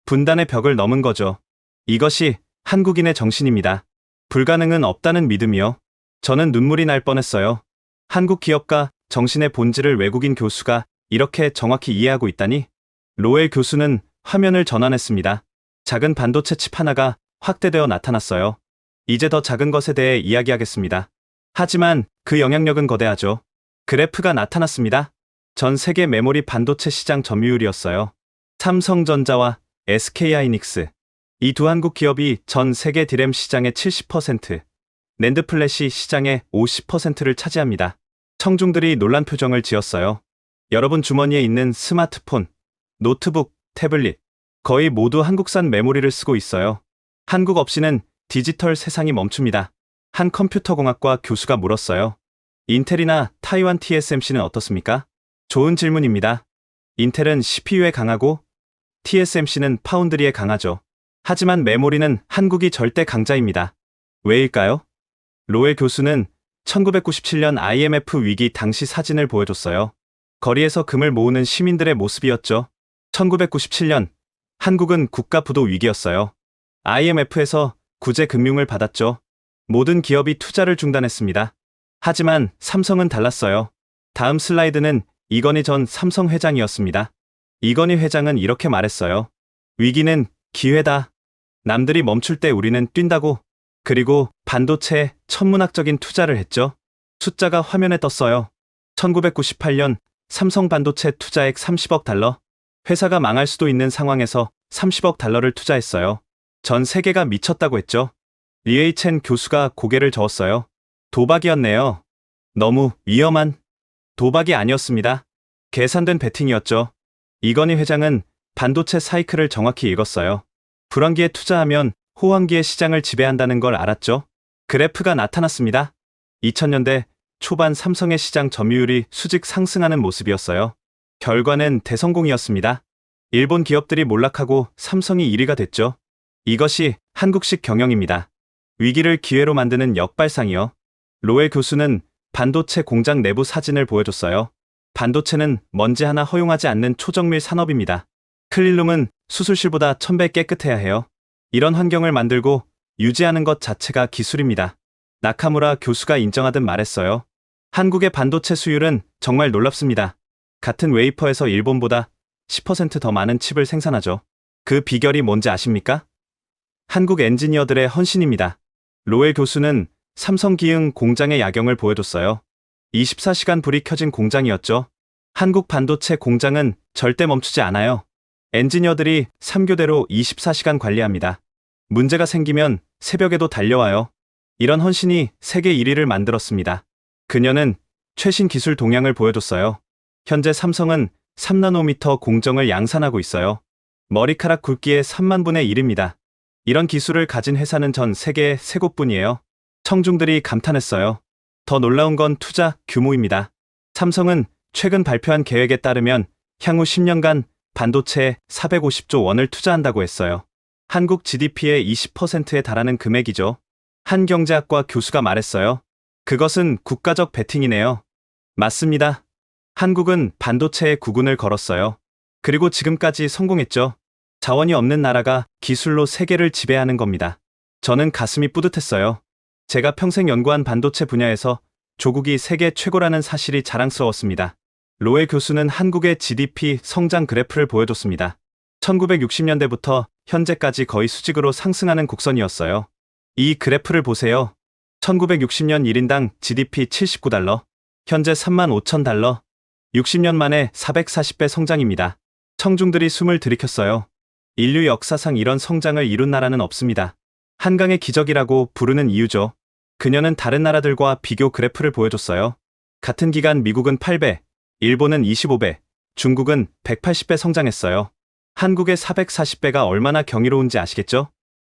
분단의 벽을 넘은 거죠. 이것이 한국인의 정신입니다. 불가능은 없다는 믿음이요. 저는 눈물이 날 뻔했어요. 한국 기업가 정신의 본질을 외국인 교수가 이렇게 정확히 이해하고 있다니? 로엘 교수는 화면을 전환했습니다. 작은 반도체 칩 하나가 확대되어 나타났어요. 이제 더 작은 것에 대해 이야기하겠습니다. 하지만 그 영향력은 거대하죠. 그래프가 나타났습니다. 전 세계 메모리 반도체 시장 점유율이었어요. 삼성전자와 SK하이닉스. 이 두 한국 기업이 전 세계 디램 시장의 70%, 낸드 플래시 시장의 50%를 차지합니다. 청중들이 놀란 표정을 지었어요. 여러분 주머니에 있는 스마트폰, 노트북, 태블릿, 거의 모두 한국산 메모리를 쓰고 있어요. 한국 없이는 디지털 세상이 멈춥니다. 한 컴퓨터공학과 교수가 물었어요. 인텔이나 타이완 TSMC는 어떻습니까? 좋은 질문입니다. 인텔은 CPU에 강하고 TSMC는 파운드리에 강하죠. 하지만 메모리는 한국이 절대 강자입니다. 왜일까요? 로엘 교수는 1997년 IMF 위기 당시 사진을 보여줬어요. 거리에서 금을 모으는 시민들의 모습이었죠. 1997년 한국은 국가 부도 위기였어요. IMF에서 구제 금융을 받았죠. 모든 기업이 투자를 중단했습니다. 하지만 삼성은 달랐어요. 다음 슬라이드는 이건희 전 삼성 회장이었습니다. 이건희 회장은 이렇게 말했어요. 위기는 기회다. 남들이 멈출 때 우리는 뛴다고. 그리고 반도체에 천문학적인 투자를 했죠. 숫자가 화면에 떴어요. 1998년 삼성 반도체 투자액 30억 달러. 회사가 망할 수도 있는 상황에서 30억 달러를 투자했어요. 전 세계가 미쳤다고 했죠. 리에이첸 교수가 고개를 저었어요. 도박이었네요. 너무 위험한 도박이 아니었습니다. 계산된 베팅이었죠. 이건희 회장은 반도체 사이클을 정확히 읽었어요. 불황기에 투자하면 호황기에 시장을 지배한다는 걸 알았죠. 그래프가 나타났습니다. 2000년대 초반 삼성의 시장 점유율이 수직 상승하는 모습이었어요. 결과는 대성공이었습니다. 일본 기업들이 몰락하고 삼성이 1위가 됐죠. 이것이 한국식 경영입니다. 위기를 기회로 만드는 역발상이요. 로엘 교수는 반도체 공장 내부 사진을 보여줬어요. 반도체는 먼지 하나 허용하지 않는 초정밀 산업입니다. 클린룸은 수술실보다 1000배 깨끗해야 해요. 이런 환경을 만들고 유지하는 것 자체가 기술입니다. 나카무라 교수가 인정하듯 말했어요. 한국의 반도체 수율은 정말 놀랍습니다. 같은 웨이퍼에서 일본보다 10% 더 많은 칩을 생산하죠. 그 비결이 뭔지 아십니까? 한국 엔지니어들의 헌신입니다. 로엘 교수는 삼성 기흥 공장의 야경을 보여줬어요. 24시간 불이 켜진 공장이었죠. 한국 반도체 공장은 절대 멈추지 않아요. 엔지니어들이 3교대로 24시간 관리합니다. 문제가 생기면 새벽에도 달려와요. 이런 헌신이 세계 1위를 만들었습니다. 그녀는 최신 기술 동향을 보여줬어요. 현재 삼성은 3나노미터 공정을 양산하고 있어요. 머리카락 굵기의 3만 분의 1입니다. 이런 기술을 가진 회사는 전 세계에 3곳뿐이에요. 청중들이 감탄했어요. 더 놀라운 건 투자 규모입니다. 삼성은 최근 발표한 계획에 따르면 향후 10년간 반도체에 450조 원을 투자한다고 했어요. 한국 GDP의 20%에 달하는 금액이죠. 한 경제학과 교수가 말했어요. 그것은 국가적 베팅이네요. 맞습니다. 한국은 반도체에 구군을 걸었어요. 그리고 지금까지 성공했죠. 자원이 없는 나라가 기술로 세계를 지배하는 겁니다. 저는 가슴이 뿌듯했어요. 제가 평생 연구한 반도체 분야에서 조국이 세계 최고라는 사실이 자랑스러웠습니다. 로엘 교수는 한국의 GDP 성장 그래프를 보여줬습니다. 1960년대부터 현재까지 거의 수직으로 상승하는 곡선이었어요. 이 그래프를 보세요. 1960년 1인당 GDP 79달러, 현재 35,000달러, 60년 만에 440배 성장입니다. 청중들이 숨을 들이켰어요. 인류 역사상 이런 성장을 이룬 나라는 없습니다. 한강의 기적이라고 부르는 이유죠. 그녀는 다른 나라들과 비교 그래프를 보여줬어요. 같은 기간 미국은 8배, 일본은 25배, 중국은 180배 성장했어요. 한국의 440배가 얼마나 경이로운지 아시겠죠?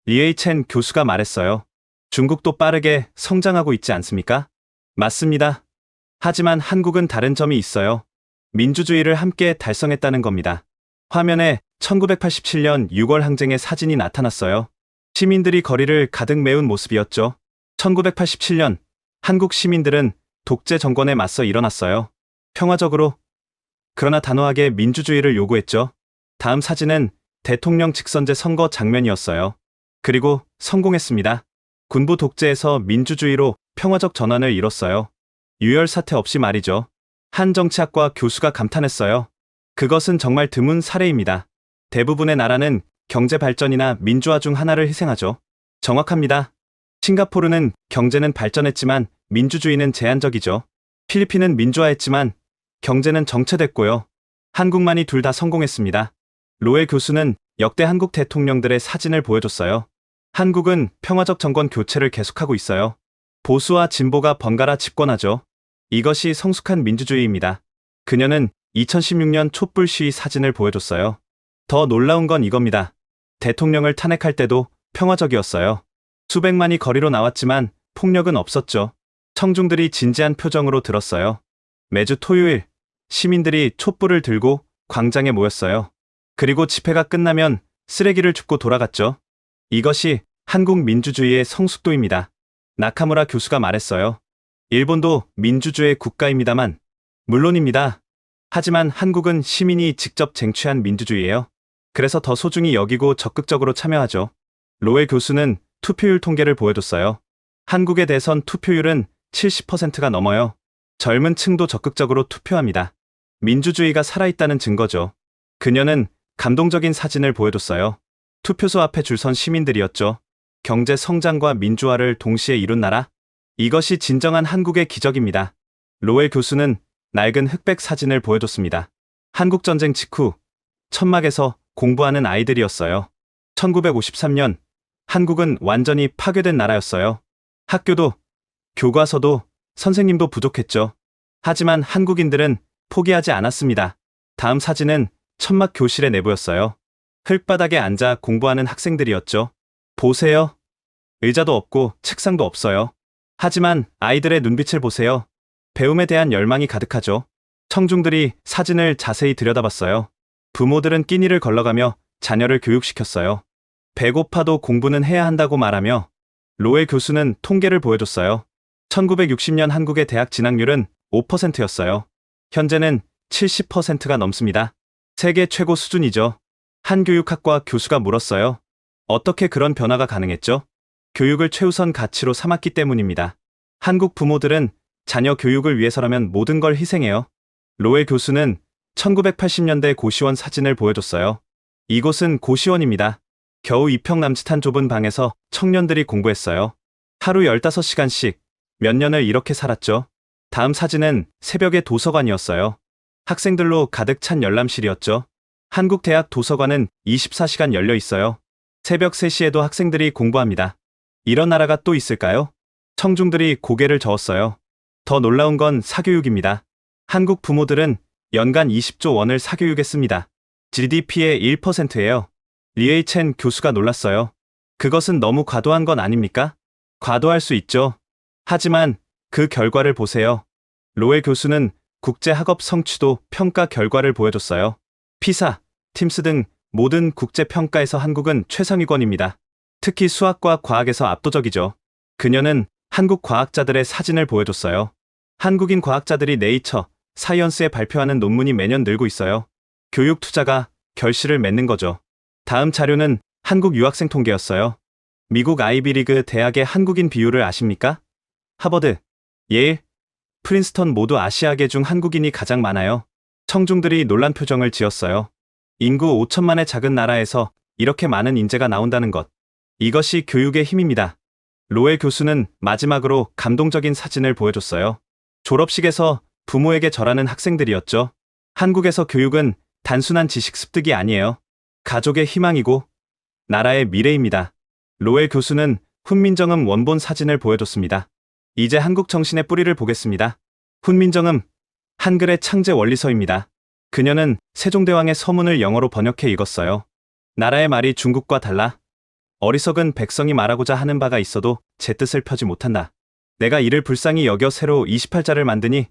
리에이첸 교수가 말했어요. 중국도 빠르게 성장하고 있지 않습니까? 맞습니다. 하지만 한국은 다른 점이 있어요. 민주주의를 함께 달성했다는 겁니다. 화면에 1987년 6월 항쟁의 사진이 나타났어요. 시민들이 거리를 가득 메운 모습이었죠. 1987년 한국 시민들은 독재 정권에 맞서 일어났어요. 평화적으로, 그러나 단호하게 민주주의를 요구했죠. 다음 사진은 대통령 직선제 선거 장면이었어요. 그리고 성공했습니다. 군부 독재에서 민주주의로 평화적 전환을 이뤘어요. 유혈 사태 없이 말이죠. 한 정치학과 교수가 감탄했어요. 그것은 정말 드문 사례입니다. 대부분의 나라는 경제 발전이나 민주화 중 하나를 희생하죠. 정확합니다. 싱가포르는 경제는 발전했지만 민주주의는 제한적이죠. 필리핀은 민주화했지만 경제는 정체됐고요. 한국만이 둘 다 성공했습니다. 로엘 교수는 역대 한국 대통령들의 사진을 보여줬어요. 한국은 평화적 정권 교체를 계속하고 있어요. 보수와 진보가 번갈아 집권하죠. 이것이 성숙한 민주주의입니다. 그녀는 2016년 촛불 시위 사진을 보여줬어요. 더 놀라운 건 이겁니다. 대통령을 탄핵할 때도 평화적이었어요. 수백만이 거리로 나왔지만 폭력은 없었죠. 청중들이 진지한 표정으로 들었어요. 매주 토요일 시민들이 촛불을 들고 광장에 모였어요. 그리고 집회가 끝나면 쓰레기를 줍고 돌아갔죠. 이것이 한국 민주주의의 성숙도입니다. 나카무라 교수가 말했어요. 일본도 민주주의 국가입니다만, 물론입니다. 하지만 한국은 시민이 직접 쟁취한 민주주의예요. 그래서 더 소중히 여기고 적극적으로 참여하죠. 로에 교수는 투표율 통계를 보여줬어요. 한국의 대선 투표율은 70%가 넘어요. 젊은 층도 적극적으로 투표합니다. 민주주의가 살아있다는 증거죠. 그녀는 감동적인 사진을 보여줬어요. 투표소 앞에 줄 선 시민들이었죠. 경제 성장과 민주화를 동시에 이룬 나라? 이것이 진정한 한국의 기적입니다. 로에 교수는 낡은 흑백 사진을 보여줬습니다. 한국전쟁 직후 천막에서 공부하는 아이들이었어요. 1953년 한국은 완전히 파괴된 나라였어요. 학교도, 교과서도, 선생님도 부족했죠. 하지만 한국인들은 포기하지 않았습니다. 다음 사진은 천막 교실의 내부였어요. 흙바닥에 앉아 공부하는 학생들이었죠. 보세요. 의자도 없고 책상도 없어요. 하지만 아이들의 눈빛을 보세요. 배움에 대한 열망이 가득하죠. 청중들이 사진을 자세히 들여다봤어요. 부모들은 끼니를 걸러가며 자녀를 교육시켰어요. 배고파도 공부는 해야 한다고 말하며 로에 교수는 통계를 보여줬어요. 1960년 한국의 대학 진학률은 5%였어요. 현재는 70%가 넘습니다. 세계 최고 수준이죠. 한 교육학과 교수가 물었어요. 어떻게 그런 변화가 가능했죠? 교육을 최우선 가치로 삼았기 때문입니다. 한국 부모들은 자녀 교육을 위해서라면 모든 걸 희생해요. 로에 교수는 1980년대 고시원 사진을 보여줬어요. 이곳은 고시원입니다. 겨우 2평 남짓한 좁은 방에서 청년들이 공부했어요. 하루 15시간씩 몇 년을 이렇게 살았죠. 다음 사진은 새벽의 도서관이었어요. 학생들로 가득 찬 열람실이었죠. 한국 대학 도서관은 24시간 열려 있어요. 새벽 3시에도 학생들이 공부합니다. 이런 나라가 또 있을까요? 청중들이 고개를 저었어요. 더 놀라운 건 사교육입니다. 한국 부모들은 연간 20조 원을 사교육했습니다. GDP의 1%예요. 리에이첸 교수가 놀랐어요. 그것은 너무 과도한 건 아닙니까? 과도할 수 있죠. 하지만 그 결과를 보세요. 로에 교수는 국제학업 성취도 평가 결과를 보여줬어요. 피사, 팀스 등 모든 국제평가에서 한국은 최상위권입니다. 특히 수학과 과학에서 압도적이죠. 그녀는 한국 과학자들의 사진을 보여줬어요. 한국인 과학자들이 네이처, 사이언스에 발표하는 논문이 매년 늘고 있어요. 교육 투자가 결실을 맺는 거죠. 다음 자료는 한국 유학생 통계였어요. 미국 아이비리그 대학의 한국인 비율을 아십니까? 하버드, 예일, 프린스턴 모두 아시아계 중 한국인이 가장 많아요. 청중들이 놀란 표정을 지었어요. 인구 5천만의 작은 나라에서 이렇게 많은 인재가 나온다는 것. 이것이 교육의 힘입니다. 로에 교수는 마지막으로 감동적인 사진을 보여줬어요. 졸업식에서 부모에게 절하는 학생들이었죠. 한국에서 교육은 단순한 지식 습득이 아니에요. 가족의 희망이고 나라의 미래입니다. 로에 교수는 훈민정음 원본 사진을 보여줬습니다. 이제 한국 정신의 뿌리를 보겠습니다. 훈민정음, 한글의 창제 원리서입니다. 그녀는 세종대왕의 서문을 영어로 번역해 읽었어요. 나라의 말이 중국과 달라. 어리석은 백성이 말하고자 하는 바가 있어도 제 뜻을 펴지 못한다. 내가 이를 불쌍히 여겨 새로 28자를 만드니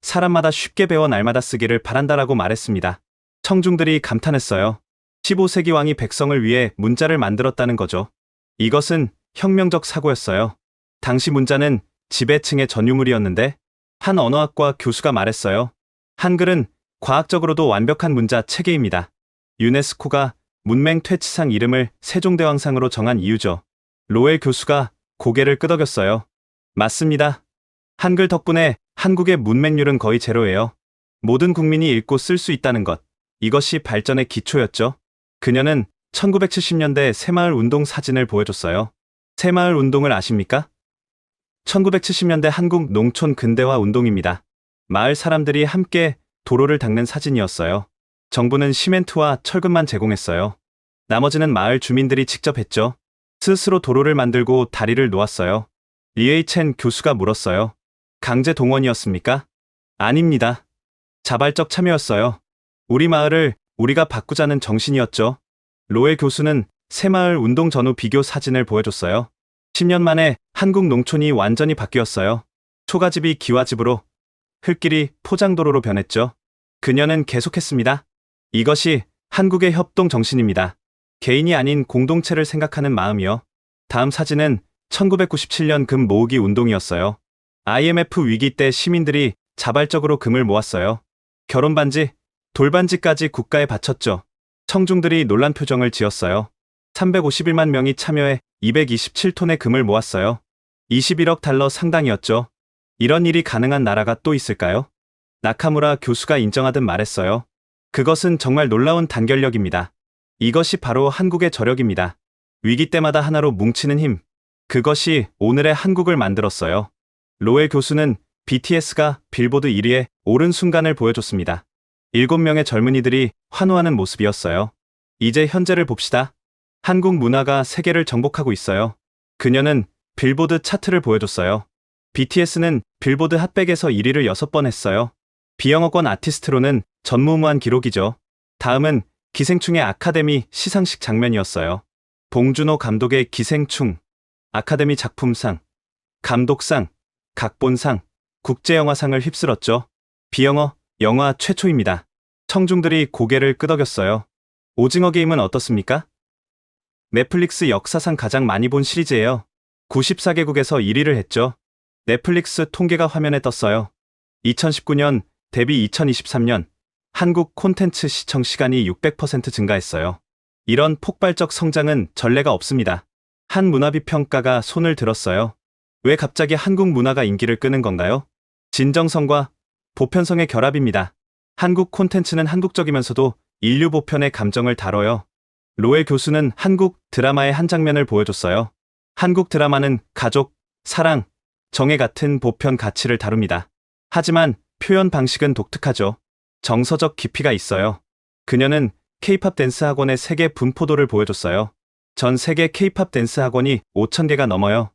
사람마다 쉽게 배워 날마다 쓰기를 바란다라고 말했습니다. 청중들이 감탄했어요. 15세기 왕이 백성을 위해 문자를 만들었다는 거죠. 이것은 혁명적 사고였어요. 당시 문자는 지배층의 전유물이었는데 한 언어학과 교수가 말했어요. 한글은 과학적으로도 완벽한 문자 체계입니다. 유네스코가 문맹 퇴치상 이름을 세종대왕상으로 정한 이유죠. 로에 교수가 고개를 끄덕였어요. 맞습니다. 한글 덕분에 한국의 문맹률은 거의 제로예요. 모든 국민이 읽고 쓸 수 있다는 것. 이것이 발전의 기초였죠. 그녀는 1970년대 새마을 운동 사진을 보여줬어요. 새마을 운동을 아십니까? 1970년대 한국 농촌 근대화 운동입니다. 마을 사람들이 함께 도로를 닦는 사진이었어요. 정부는 시멘트와 철근만 제공했어요. 나머지는 마을 주민들이 직접 했죠. 스스로 도로를 만들고 다리를 놓았어요. 리에이첸 교수가 물었어요. 강제 동원이었습니까? 아닙니다. 자발적 참여였어요. 우리 마을을 우리가 바꾸자는 정신이었죠. 로에 교수는 새마을 운동 전후 비교 사진을 보여줬어요. 10년 만에 한국 농촌이 완전히 바뀌었어요. 초가집이 기와집으로, 흙길이 포장도로로 변했죠. 그녀는 계속했습니다. 이것이 한국의 협동 정신입니다. 개인이 아닌 공동체를 생각하는 마음이요. 다음 사진은 1997년 금 모으기 운동이었어요. IMF 위기 때 시민들이 자발적으로 금을 모았어요. 결혼반지, 돌반지까지 국가에 바쳤죠. 청중들이 놀란 표정을 지었어요. 351만 명이 참여해 227톤의 금을 모았어요. 21억 달러 상당이었죠. 이런 일이 가능한 나라가 또 있을까요? 나카무라 교수가 인정하듯 말했어요. 그것은 정말 놀라운 단결력입니다. 이것이 바로 한국의 저력입니다. 위기 때마다 하나로 뭉치는 힘. 그것이 오늘의 한국을 만들었어요. 로엘 교수는 BTS가 빌보드 1위에 오른 순간을 보여줬습니다. 7명의 젊은이들이 환호하는 모습이었어요. 이제 현재를 봅시다. 한국 문화가 세계를 정복하고 있어요. 그녀는 빌보드 차트를 보여줬어요. BTS는 빌보드 핫백에서 1위를 6번 했어요. 비영어권 아티스트로는 전무후무한 기록이죠. 다음은 기생충의 아카데미 시상식 장면이었어요. 봉준호 감독의 기생충, 아카데미 작품상, 감독상, 각본상, 국제영화상을 휩쓸었죠. 비영어 영화 최초입니다. 청중들이 고개를 끄덕였어요. 오징어 게임은 어떻습니까? 넷플릭스 역사상 가장 많이 본 시리즈예요. 94개국에서 1위를 했죠. 넷플릭스 통계가 화면에 떴어요. 2019년 대비 2023년 한국 콘텐츠 시청 시간이 600% 증가했어요. 이런 폭발적 성장은 전례가 없습니다. 한 문화비평가가 손을 들었어요. 왜 갑자기 한국 문화가 인기를 끄는 건가요? 진정성과 보편성의 결합입니다. 한국 콘텐츠는 한국적이면서도 인류 보편의 감정을 다뤄요. 로엘 교수는 한국 드라마의 한 장면을 보여줬어요. 한국 드라마는 가족, 사랑, 정의 같은 보편 가치를 다룹니다. 하지만 표현 방식은 독특하죠. 정서적 깊이가 있어요. 그녀는 K-팝 댄스 학원의 세계 분포도를 보여줬어요. 전 세계 K-팝 댄스 학원이 5,000개가 넘어요.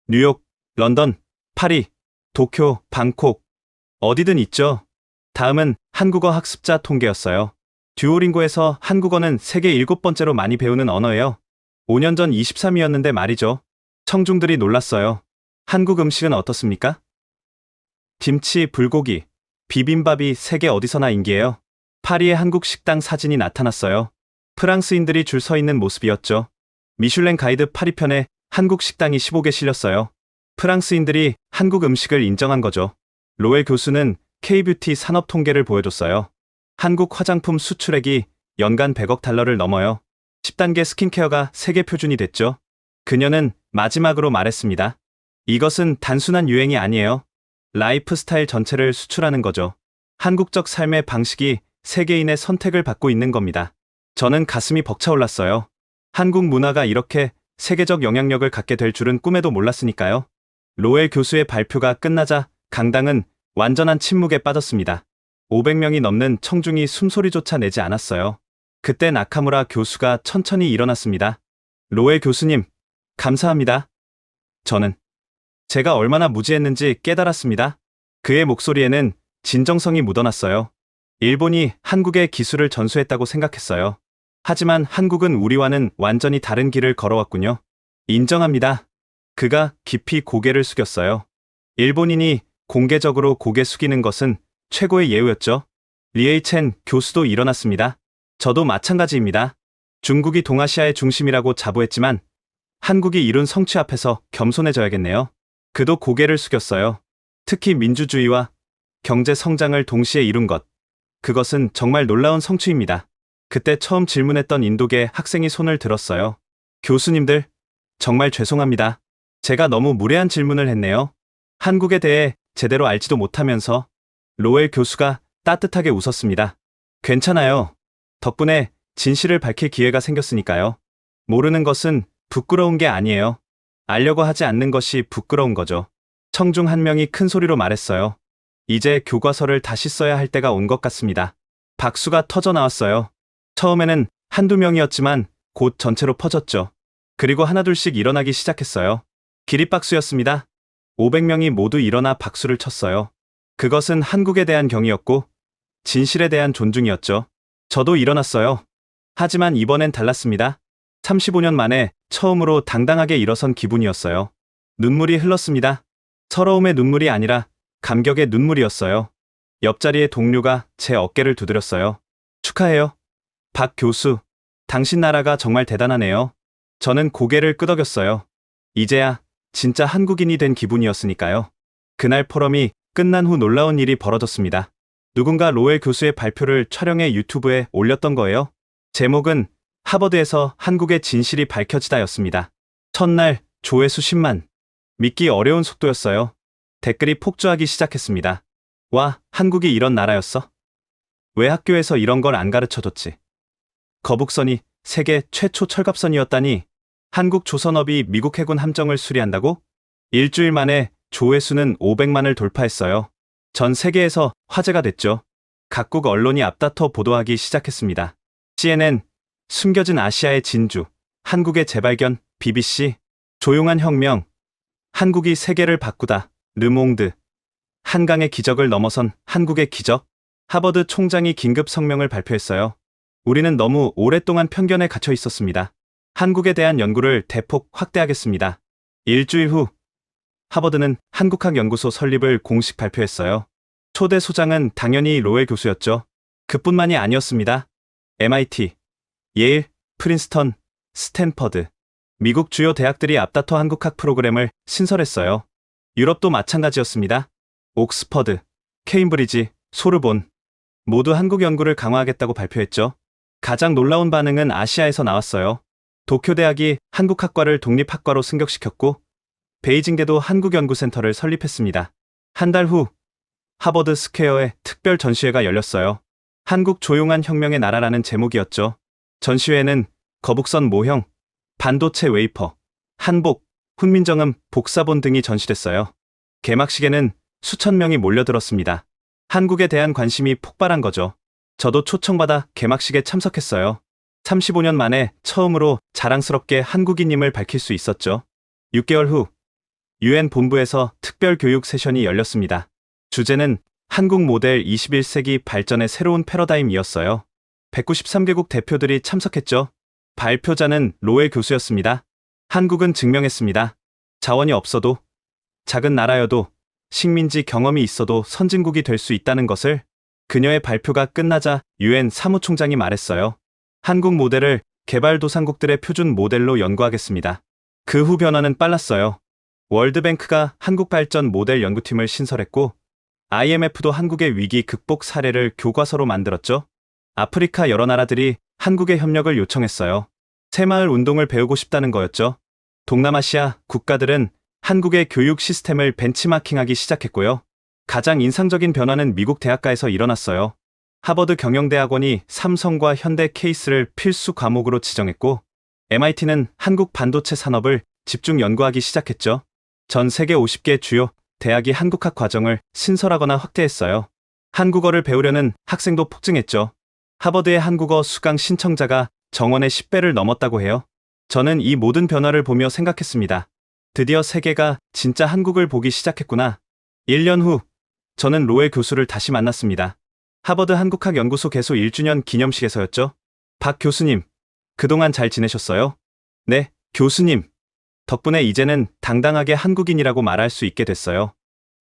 뉴욕, 런던, 파리, 도쿄, 방콕, 어디든 있죠. 다음은 한국어 학습자 통계였어요. 듀오링고에서 한국어는 세계 7번째로 많이 배우는 언어예요. 5년 전 23위였는데 말이죠. 청중들이 놀랐어요. 한국 음식은 어떻습니까? 김치, 불고기, 비빔밥이 세계 어디서나 인기예요. 파리의 한국 식당 사진이 나타났어요. 프랑스인들이 줄 서 있는 모습이었죠. 미슐랭 가이드 파리편에 한국 식당이 15개 실렸어요. 프랑스인들이 한국 음식을 인정한 거죠. 로엘 교수는 K-뷰티 산업 통계를 보여줬어요. 한국 화장품 수출액이 연간 100억 달러를 넘어요. 10단계 스킨케어가 세계 표준이 됐죠. 그녀는 마지막으로 말했습니다. 이것은 단순한 유행이 아니에요. 라이프 스타일 전체를 수출하는 거죠. 한국적 삶의 방식이 세계인의 선택을 받고 있는 겁니다. 저는 가슴이 벅차올랐어요. 한국 문화가 이렇게 세계적 영향력을 갖게 될 줄은 꿈에도 몰랐으니까요. 로엘 교수의 발표가 끝나자 강당은 완전한 침묵에 빠졌습니다. 500명이 넘는 청중이 숨소리조차 내지 않았어요. 그때 나카무라 교수가 천천히 일어났습니다. 로엘 교수님, 감사합니다. 저는 제가 얼마나 무지했는지 깨달았습니다. 그의 목소리에는 진정성이 묻어났어요. 일본이 한국의 기술을 전수했다고 생각했어요. 하지만 한국은 우리와는 완전히 다른 길을 걸어왔군요. 인정합니다. 그가 깊이 고개를 숙였어요. 일본인이 공개적으로 고개 숙이는 것은 최고의 예우였죠. 리에이첸 교수도 일어났습니다. 저도 마찬가지입니다. 중국이 동아시아의 중심이라고 자부했지만 한국이 이룬 성취 앞에서 겸손해져야겠네요. 그도 고개를 숙였어요. 특히 민주주의와 경제 성장을 동시에 이룬 것. 그것은 정말 놀라운 성취입니다. 그때 처음 질문했던 인도계 학생이 손을 들었어요. 교수님들, 정말 죄송합니다. 제가 너무 무례한 질문을 했네요. 한국에 대해 제대로 알지도 못하면서. 로엘 교수가 따뜻하게 웃었습니다. 괜찮아요. 덕분에 진실을 밝힐 기회가 생겼으니까요. 모르는 것은 부끄러운 게 아니에요. 알려고 하지 않는 것이 부끄러운 거죠. 청중 한 명이 큰 소리로 말했어요. 이제 교과서를 다시 써야 할 때가 온 것 같습니다. 박수가 터져 나왔어요. 처음에는 한두 명이었지만 곧 전체로 퍼졌죠. 그리고 하나둘씩 일어나기 시작했어요. 기립박수였습니다. 500명이 모두 일어나 박수를 쳤어요. 그것은 한국에 대한 경의였고 진실에 대한 존중이었죠. 저도 일어났어요. 하지만 이번엔 달랐습니다. 35년 만에 처음으로 당당하게 일어선 기분이었어요. 눈물이 흘렀습니다. 서러움의 눈물이 아니라 감격의 눈물이었어요. 옆자리의 동료가 제 어깨를 두드렸어요. 축하해요. 박 교수. 당신 나라가 정말 대단하네요. 저는 고개를 끄덕였어요. 이제야 진짜 한국인이 된 기분이었으니까요. 그날 포럼이 끝난 후 놀라운 일이 벌어졌습니다. 누군가 로웰 교수의 발표를 촬영해 유튜브에 올렸던 거예요. 제목은 하버드에서 한국의 진실이 밝혀지다였습니다. 첫날 조회수 10만. 믿기 어려운 속도였어요. 댓글이 폭주하기 시작했습니다. 와, 한국이 이런 나라였어? 왜 학교에서 이런 걸 안 가르쳐줬지? 거북선이 세계 최초 철갑선이었다니. 한국 조선업이 미국 해군 함정을 수리한다고? 일주일 만에 조회수는 500만을 돌파했어요. 전 세계에서 화제가 됐죠. 각국 언론이 앞다퉈 보도하기 시작했습니다. CNN, 숨겨진 아시아의 진주, 한국의 재발견, BBC, 조용한 혁명, 한국이 세계를 바꾸다, 르몽드, 한강의 기적을 넘어선 한국의 기적, 하버드 총장이 긴급 성명을 발표했어요. 우리는 너무 오랫동안 편견에 갇혀 있었습니다. 한국에 대한 연구를 대폭 확대하겠습니다. 일주일 후, 하버드는 한국학연구소 설립을 공식 발표했어요. 초대 소장은 당연히 로웰 교수였죠. 그뿐만이 아니었습니다. MIT, 예일, 프린스턴, 스탠퍼드, 미국 주요 대학들이 앞다퉈 한국학 프로그램을 신설했어요. 유럽도 마찬가지였습니다. 옥스퍼드, 케임브리지, 소르본 모두 한국 연구를 강화하겠다고 발표했죠. 가장 놀라운 반응은 아시아에서 나왔어요. 도쿄대학이 한국학과를 독립학과로 승격시켰고 베이징대도 한국연구센터를 설립했습니다. 한 달 후 하버드 스퀘어에 특별 전시회가 열렸어요. 한국 조용한 혁명의 나라라는 제목이었죠. 전시회에는 거북선 모형, 반도체 웨이퍼, 한복, 훈민정음, 복사본 등이 전시됐어요. 개막식에는 수천 명이 몰려들었습니다. 한국에 대한 관심이 폭발한 거죠. 저도 초청받아 개막식에 참석했어요. 35년 만에 처음으로 자랑스럽게 한국인임을 밝힐 수 있었죠. 6개월 후 UN 본부에서 특별 교육 세션이 열렸습니다. 주제는 한국 모델 21세기 발전의 새로운 패러다임이었어요. 193개국 대표들이 참석했죠. 발표자는 로웰 교수였습니다. 한국은 증명했습니다. 자원이 없어도, 작은 나라여도, 식민지 경험이 있어도 선진국이 될 수 있다는 것을. 그녀의 발표가 끝나자 UN 사무총장이 말했어요. 한국 모델을 개발도상국들의 표준 모델로 연구하겠습니다. 그 후 변화는 빨랐어요. 월드뱅크가 한국 발전 모델 연구팀을 신설했고 IMF도 한국의 위기 극복 사례를 교과서로 만들었죠. 아프리카 여러 나라들이 한국의 협력을 요청했어요. 새마을 운동을 배우고 싶다는 거였죠. 동남아시아 국가들은 한국의 교육 시스템을 벤치마킹하기 시작했고요. 가장 인상적인 변화는 미국 대학가에서 일어났어요. 하버드 경영대학원이 삼성과 현대 케이스를 필수 과목으로 지정했고 MIT는 한국 반도체 산업을 집중 연구하기 시작했죠. 전 세계 50개 주요 대학이 한국학 과정을 신설하거나 확대했어요. 한국어를 배우려는 학생도 폭증했죠. 하버드의 한국어 수강 신청자가 정원의 10배를 넘었다고 해요. 저는 이 모든 변화를 보며 생각했습니다. 드디어 세계가 진짜 한국을 보기 시작했구나. 1년 후 저는 로웰 교수를 다시 만났습니다. 하버드 한국학연구소 개소 1주년 기념식에서였죠. 박 교수님, 그동안 잘 지내셨어요? 네, 교수님. 덕분에 이제는 당당하게 한국인이라고 말할 수 있게 됐어요.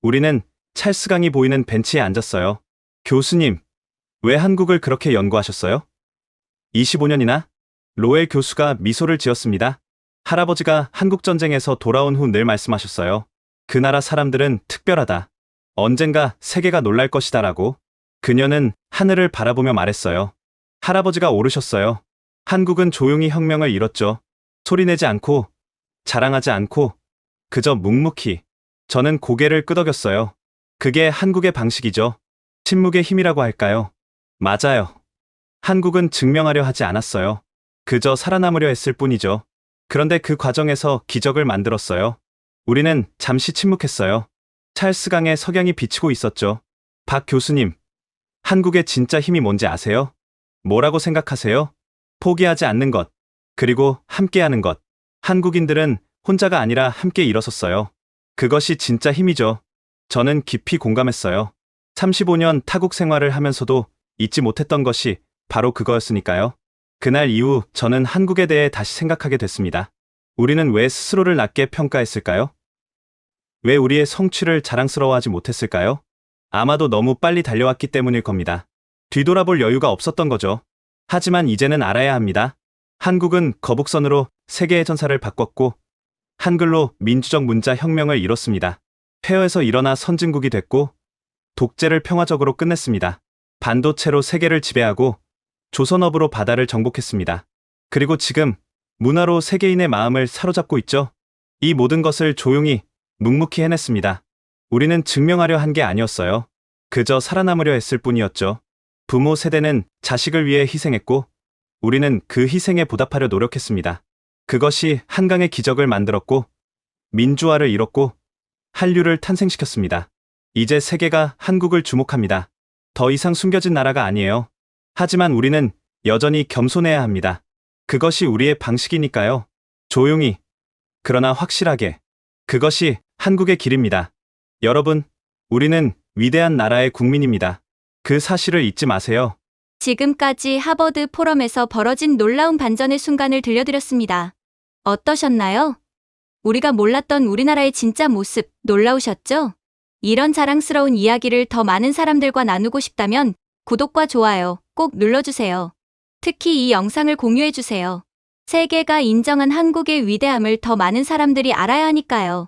우리는 찰스강이 보이는 벤치에 앉았어요. 교수님, 왜 한국을 그렇게 연구하셨어요? 25년이나? 로웰 교수가 미소를 지었습니다. 할아버지가 한국전쟁에서 돌아온 후 늘 말씀하셨어요. 그 나라 사람들은 특별하다. 언젠가 세계가 놀랄 것이다라고. 그녀는 하늘을 바라보며 말했어요. 할아버지가 오르셨어요. 한국은 조용히 혁명을 이뤘죠. 소리내지 않고, 자랑하지 않고, 그저 묵묵히. 저는 고개를 끄덕였어요. 그게 한국의 방식이죠. 침묵의 힘이라고 할까요? 맞아요. 한국은 증명하려 하지 않았어요. 그저 살아남으려 했을 뿐이죠. 그런데 그 과정에서 기적을 만들었어요. 우리는 잠시 침묵했어요. 찰스강의 석양이 비치고 있었죠. 박 교수님, 한국의 진짜 힘이 뭔지 아세요? 뭐라고 생각하세요? 포기하지 않는 것, 그리고 함께하는 것. 한국인들은 혼자가 아니라 함께 일어섰어요. 그것이 진짜 힘이죠. 저는 깊이 공감했어요. 35년 타국 생활을 하면서도 잊지 못했던 것이 바로 그거였으니까요. 그날 이후 저는 한국에 대해 다시 생각하게 됐습니다. 우리는 왜 스스로를 낮게 평가했을까요? 왜 우리의 성취를 자랑스러워하지 못했을까요? 아마도 너무 빨리 달려왔기 때문일 겁니다. 뒤돌아볼 여유가 없었던 거죠. 하지만 이제는 알아야 합니다. 한국은 거북선으로 세계의 전사를 바꿨고 한글로 민주적 문자 혁명을 이뤘습니다. 폐허에서 일어나 선진국이 됐고 독재를 평화적으로 끝냈습니다. 반도체로 세계를 지배하고 조선업으로 바다를 정복했습니다. 그리고 지금 문화로 세계인의 마음을 사로잡고 있죠. 이 모든 것을 조용히 묵묵히 해냈습니다. 우리는 증명하려 한 게 아니었어요. 그저 살아남으려 했을 뿐이었죠. 부모 세대는 자식을 위해 희생했고 우리는 그 희생에 보답하려 노력했습니다. 그것이 한강의 기적을 만들었고 민주화를 이뤘고 한류를 탄생시켰습니다. 이제 세계가 한국을 주목합니다. 더 이상 숨겨진 나라가 아니에요. 하지만 우리는 여전히 겸손해야 합니다. 그것이 우리의 방식이니까요. 조용히, 그러나 확실하게. 그것이 한국의 길입니다. 여러분, 우리는 위대한 나라의 국민입니다. 그 사실을 잊지 마세요. 지금까지 하버드 포럼에서 벌어진 놀라운 반전의 순간을 들려드렸습니다. 어떠셨나요? 우리가 몰랐던 우리나라의 진짜 모습 놀라우셨죠? 이런 자랑스러운 이야기를 더 많은 사람들과 나누고 싶다면 구독과 좋아요 꼭 눌러주세요. 특히 이 영상을 공유해주세요. 세계가 인정한 한국의 위대함을 더 많은 사람들이 알아야 하니까요.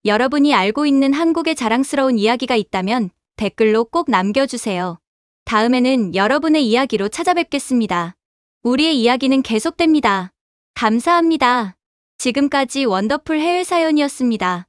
여러분이 알고 있는 한국의 자랑스러운 이야기가 있다면 댓글로 꼭 남겨주세요. 다음에는 여러분의 이야기로 찾아뵙겠습니다. 우리의 이야기는 계속됩니다. 감사합니다. 지금까지 원더풀 해외 사연이었습니다.